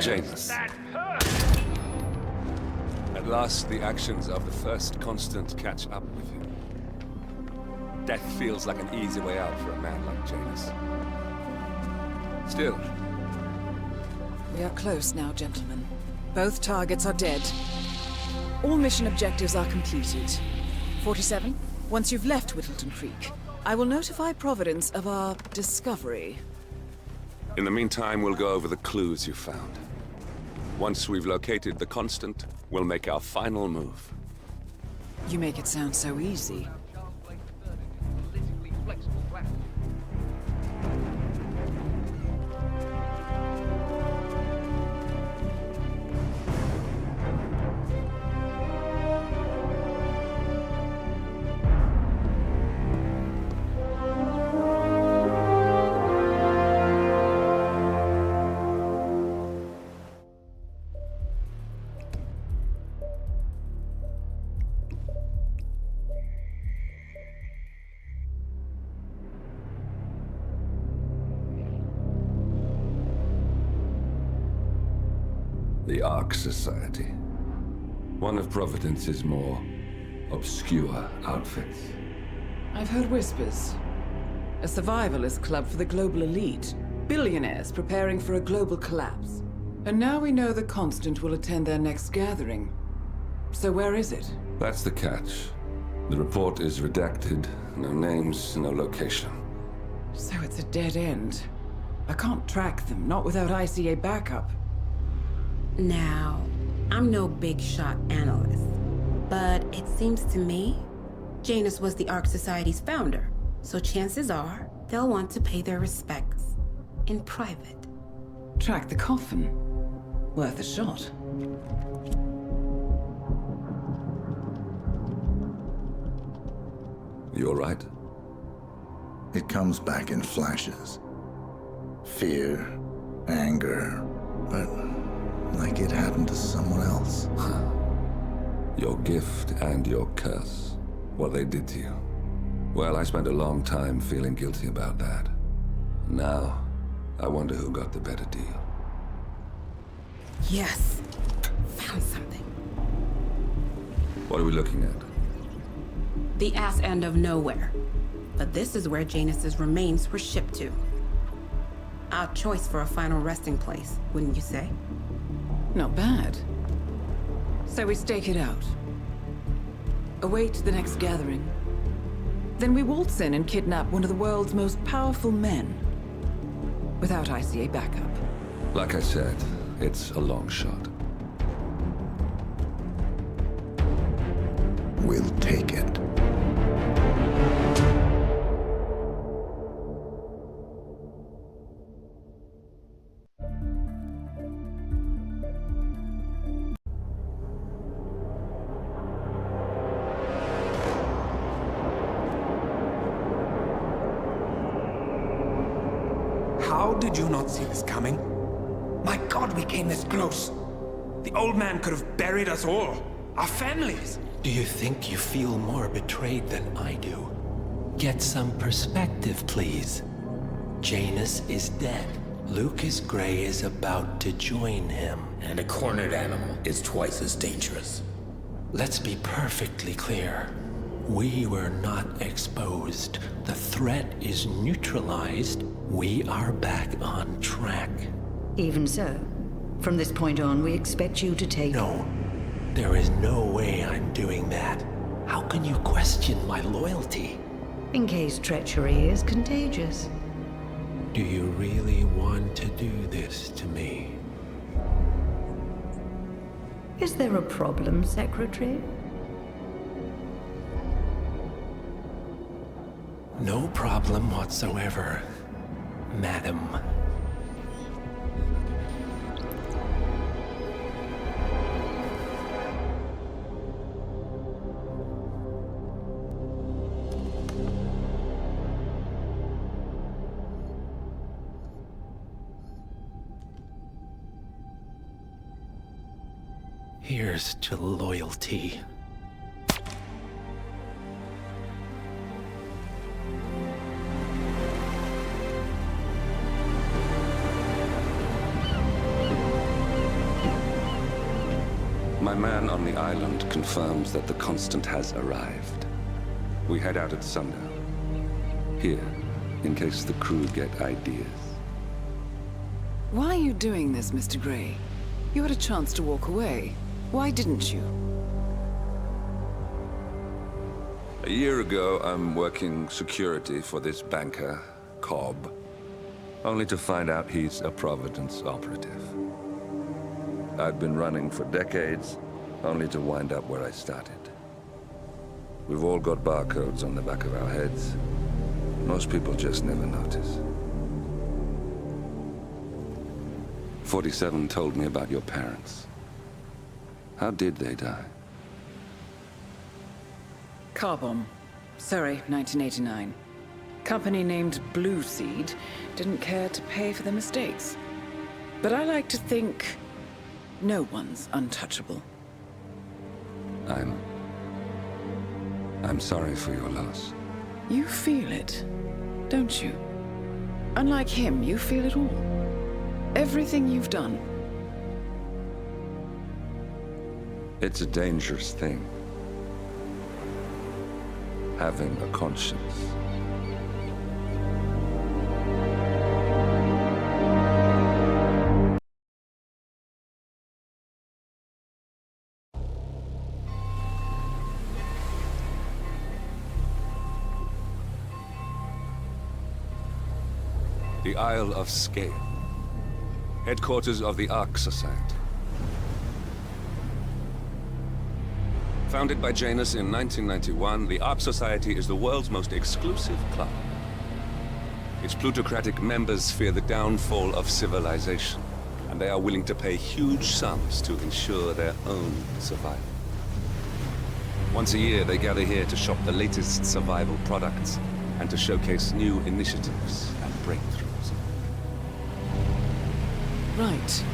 Janus. At last, the actions of the first Constant catch up with him. Death feels like an easy way out for a man like Janus. Still. We are close now, gentlemen. Both targets are dead. All mission objectives are completed. 47, once you've left Whittleton Creek, I will notify Providence of our discovery. In the meantime, we'll go over the clues you found. Once we've located the Constant, we'll make our final move. You make it sound so easy. The Ark Society. One of Providence's more obscure outfits. I've heard whispers. A survivalist club for the global elite. Billionaires preparing for a global collapse. And now we know the Constant will attend their next gathering. So where is it? That's the catch. The report is redacted. No names, no location. So it's a dead end. I can't track them, not without ICA backup. Now, I'm no big shot analyst, But it seems to me, Janus was the Ark Society's founder, so chances are they'll want to pay their respects in private. Track the coffin. Worth a shot. You all right? It comes back in flashes. Fear, anger, but like it happened to someone else. Your gift and your curse. What they did to you. Well, I spent a long time feeling guilty about that. Now, I wonder who got the better deal. Yes. Found something. What are we looking at? The ass end of nowhere. But this is where Janus's remains were shipped to. Our choice for a final resting place, wouldn't you say? Not bad. So we stake it out. Await the next gathering. Then we waltz in and kidnap one of the world's most powerful men. Without ICA backup. Like I said, it's a long shot. We'll take it. How did you not see this coming? My God, we came this close. The old man could have buried us all. Our families. Do you think you feel more betrayed than I do? Get some perspective, please. Janus is dead. Lucas Gray is about to join him. And a cornered animal is twice as dangerous. Let's be perfectly clear. We were not exposed. The threat is neutralized. We are back on track. Even so, from this point on, we expect you to take... No. There is no way I'm doing that. How can you question my loyalty? In case treachery is contagious. Do you really want to do this to me? Is there a problem, Secretary? No problem whatsoever, Madam. Here's to loyalty. My man on the island confirms that the Constant has arrived. We head out at sundown. Here, in case the crew get ideas. Why are you doing this, Mr. Gray? You had a chance to walk away. Why didn't you? A year ago, I'm working security for this banker, Cobb, only to find out he's a Providence operative. I'd been running for decades, only to wind up where I started. We've all got barcodes on the back of our heads. Most people just never notice. 47 told me about your parents. How did they die? Car bomb. Surrey, 1989. Company named Blue Seed didn't care to pay for their mistakes. But I like to think no one's untouchable. I'm sorry for your loss. You feel it, don't you? Unlike him, you feel it all. Everything you've done. It's a dangerous thing. Having a conscience. The Isle of Skye. Headquarters of the Ark Society. Founded by Janus in 1991, the Ark Society is the world's most exclusive club. Its plutocratic members fear the downfall of civilization, and they are willing to pay huge sums to ensure their own survival. Once a year, they gather here to shop the latest survival products and to showcase new initiatives and breakthroughs. Right.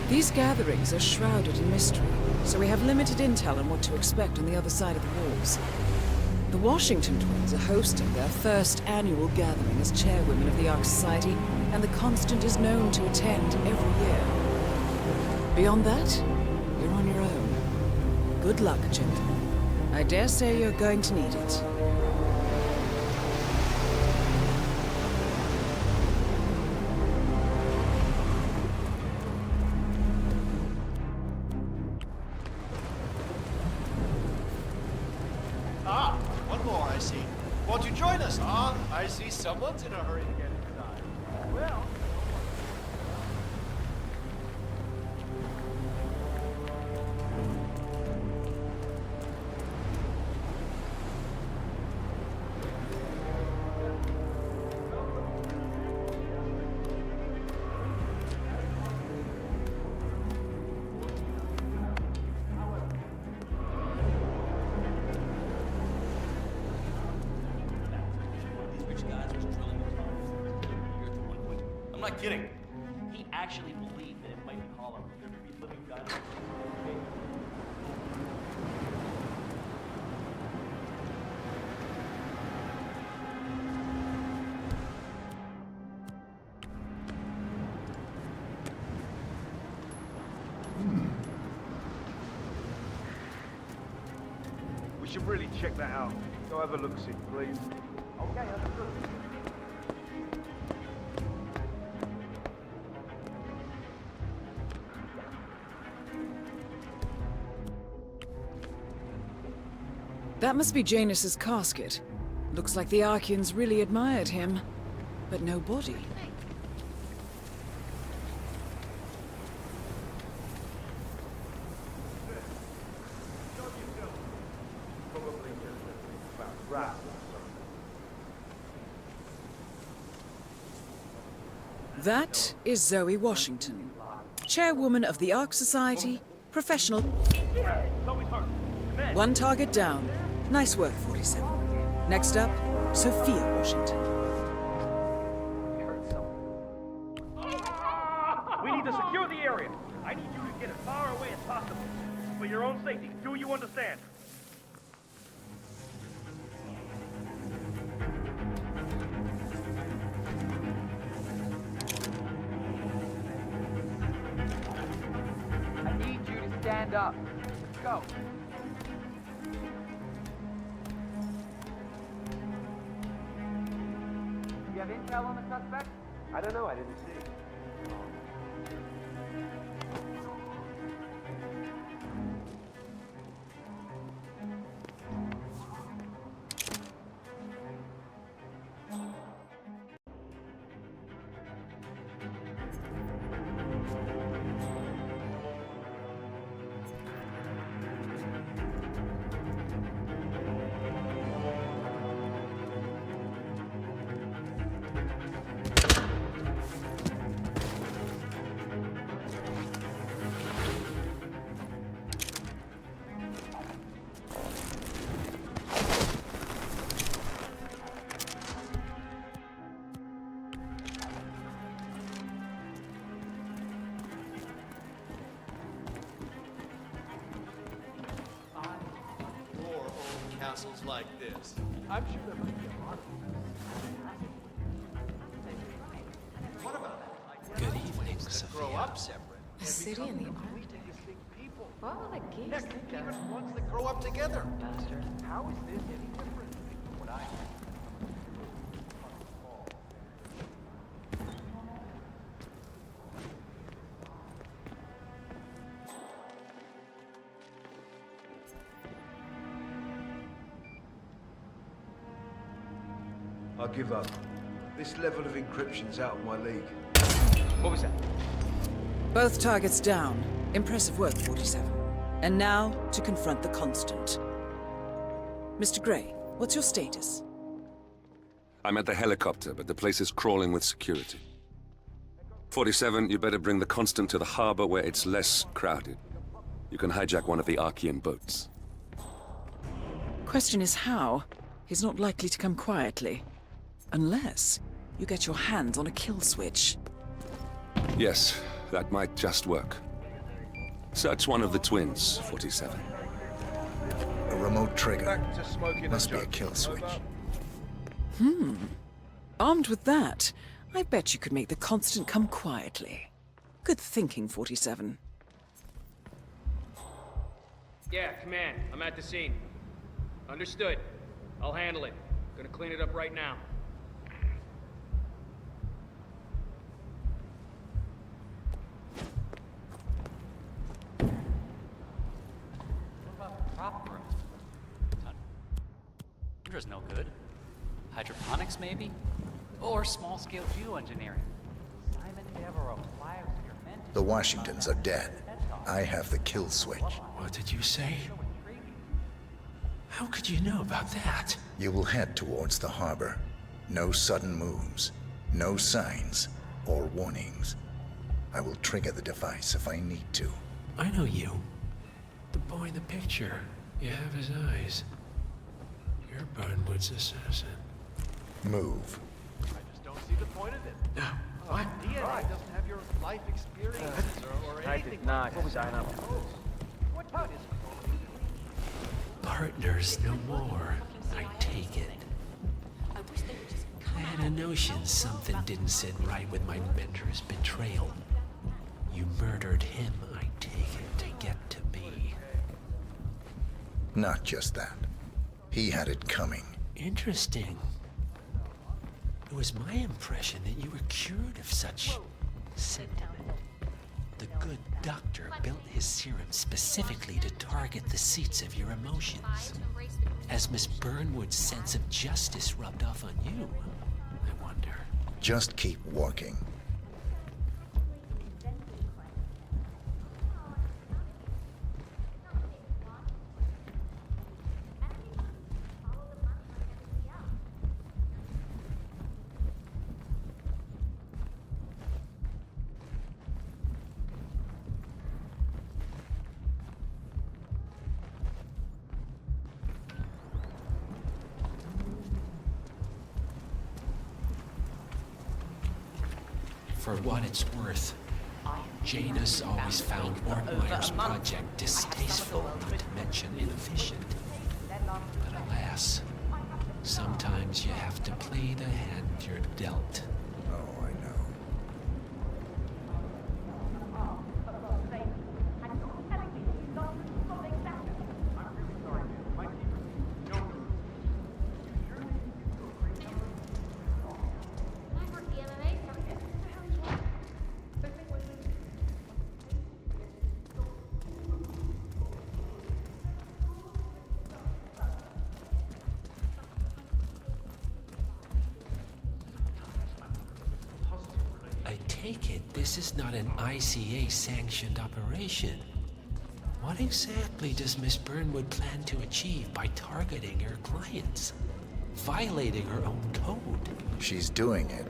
These gatherings are shrouded in mystery, so we have limited intel on what to expect on the other side of the walls. The Washington twins are hosting their first annual gathering as chairwomen of the Ark Society, and the Constant is known to attend every year. Beyond that, you're on your own. Good luck, gentlemen. I dare say you're going to need it. Ah, one more, I see. Won't you join us? Ah, I see someone's in a hurry to get inside. Well... I'm not kidding. He actually believed that it might be hollow. There could be living guns. We should really check that out. Go have a look-see, please. Okay, understood. That must be Janus's casket. Looks like the Arkians really admired him, but no body. That is Zoe Washington, chairwoman of the Ark Society, professional. One target down. Nice work, 47. Next up, Sophia Washington. We need to secure the area. I need you to get as far away as possible. For your own safety. Do you understand? I need you to stand up. Let's go. You have intel on the suspect? I don't know, I didn't see. Castles like this. I'm sure there might be a lot of them. What about that? Good evening, Sophia. Grow up separate. A city in the Arctic. Well, the geese. Heck, even ones that grow up together. Bastard. How is this any different from what I have? I give up. This level of encryption's out of my league. What was that? Both targets down. Impressive work, 47. And now, to confront the Constant. Mr. Gray, what's your status? I'm at the helicopter, but the place is crawling with security. 47, you better bring the Constant to the harbor where it's less crowded. You can hijack one of the Archean boats. Question is how? He's not likely to come quietly. Unless you get your hands on a kill switch. Yes, that might just work. Search one of the twins, 47. A remote trigger. Must be a kill switch. Armed with that, I bet you could make the Constant come quietly. Good thinking, 47. Yeah, Command. I'm at the scene. Understood. I'll handle it. Gonna clean it up right now. Prop room. There's no good. Hydroponics, maybe? Or small-scale geoengineering. Simon Devereaux, flyers your men. The Washingtons are dead. I have the kill switch. What did you say? How could you know about that? You will head towards the harbor. No sudden moves, no signs or warnings. I will trigger the device if I need to. I know you. The boy in the picture. You have his eyes. You're Burnwood's assassin. Move. I just don't see the point of it. What? DNA doesn't have your life experiences or anything. I did not sign up. What good is it? Partners no more, I take it. I had a notion something didn't sit right with my mentor's betrayal. You murdered him, I take it, to get to me. Not just that. He had it coming. Interesting. It was my impression that you were cured of such sentiment. The good doctor built his serum specifically to target the seats of your emotions. Has Miss Burnwood's sense of justice rubbed off on you? I wonder. Just keep working. For what it's worth, Janus always found Ortmeyer's project distasteful, not to mention inefficient. But alas, sometimes you have to play the hand you're dealt. Oh, I know. Take it, this is not an ICA-sanctioned operation. What exactly does Miss Burnwood plan to achieve by targeting her clients? Violating her own code? She's doing it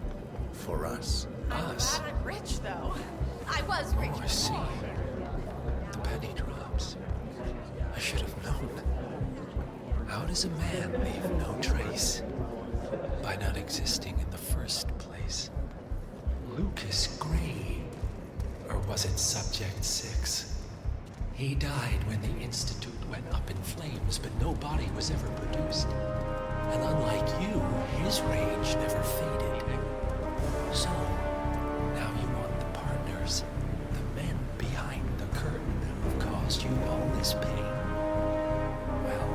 for us. Us? I'm rich, though. I was rich. Oh, I see. The penny drops. I should have known. How does a man leave no trace? By not existing in the first place. Lucas Gray. Or was it Subject 6? He died when the Institute went up in flames, but no body was ever produced. And unlike you, his rage never faded. So, now you want the partners, the men behind the curtain who've caused you all this pain. Well,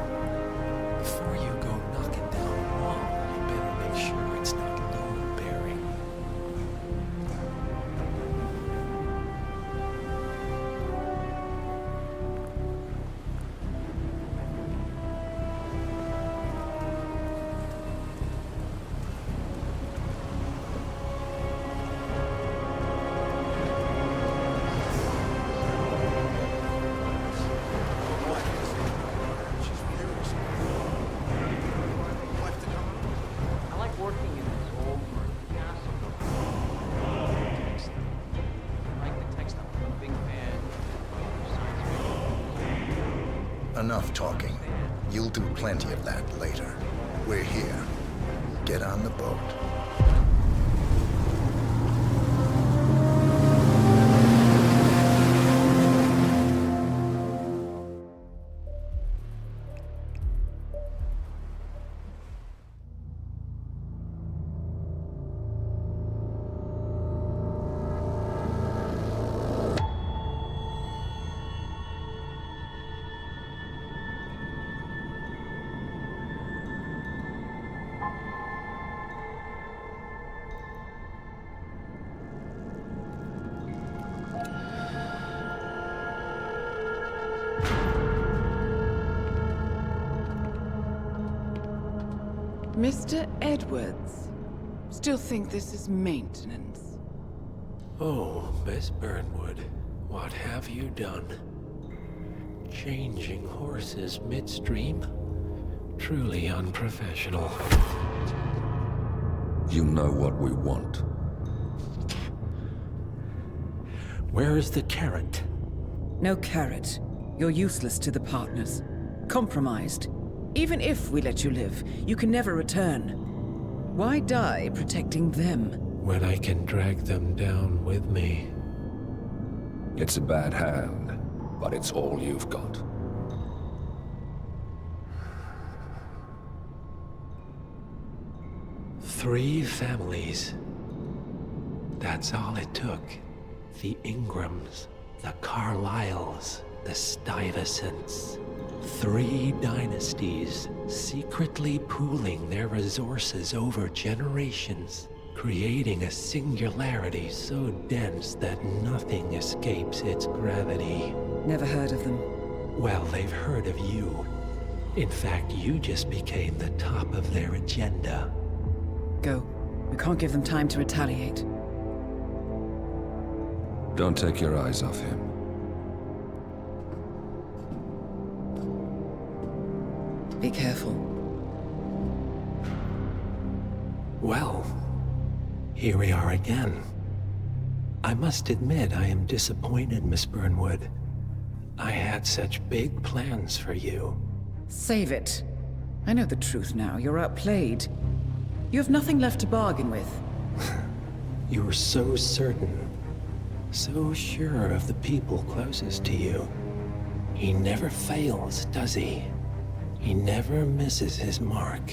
before you go knocking down a wall, you better make sure it's not load-bearing. enough talking. You'll do plenty of that later. We're here. Get on the boat. Mr. Edwards, still think this is maintenance? Oh, Miss Burnwood, what have you done? Changing horses midstream? Truly unprofessional. You know what we want. Where is the carrot? No carrot. You're useless to the partners. Compromised. Even if we let you live, you can never return. Why die protecting them? When I can drag them down with me. It's a bad hand, but it's all you've got. Three families. That's all it took. The Ingrams, the Carlyles, the Stuyvesants. 3 dynasties secretly pooling their resources over generations, creating a singularity so dense that nothing escapes its gravity. Never heard of them. Well, they've heard of you. In fact, you just became the top of their agenda. Go. We can't give them time to retaliate. Don't take your eyes off him. Be careful. Well, here we are again. I must admit I am disappointed, Miss Burnwood. I had such big plans for you. Save it. I know the truth now. You're outplayed. You have nothing left to bargain with. You were so certain. So sure of the people closest to you. He never fails, does he? He never misses his mark.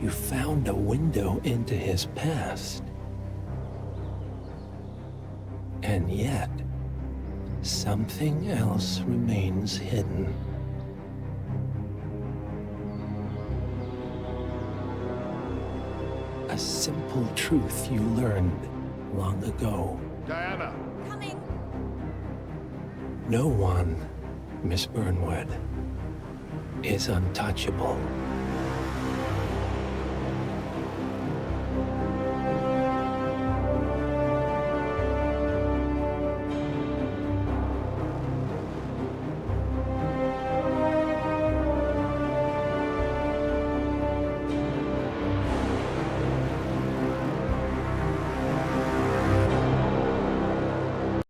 You found a window into his past. And yet, something else remains hidden. A simple truth you learned long ago. Diana! Coming! No one, Miss Burnwood, is untouchable.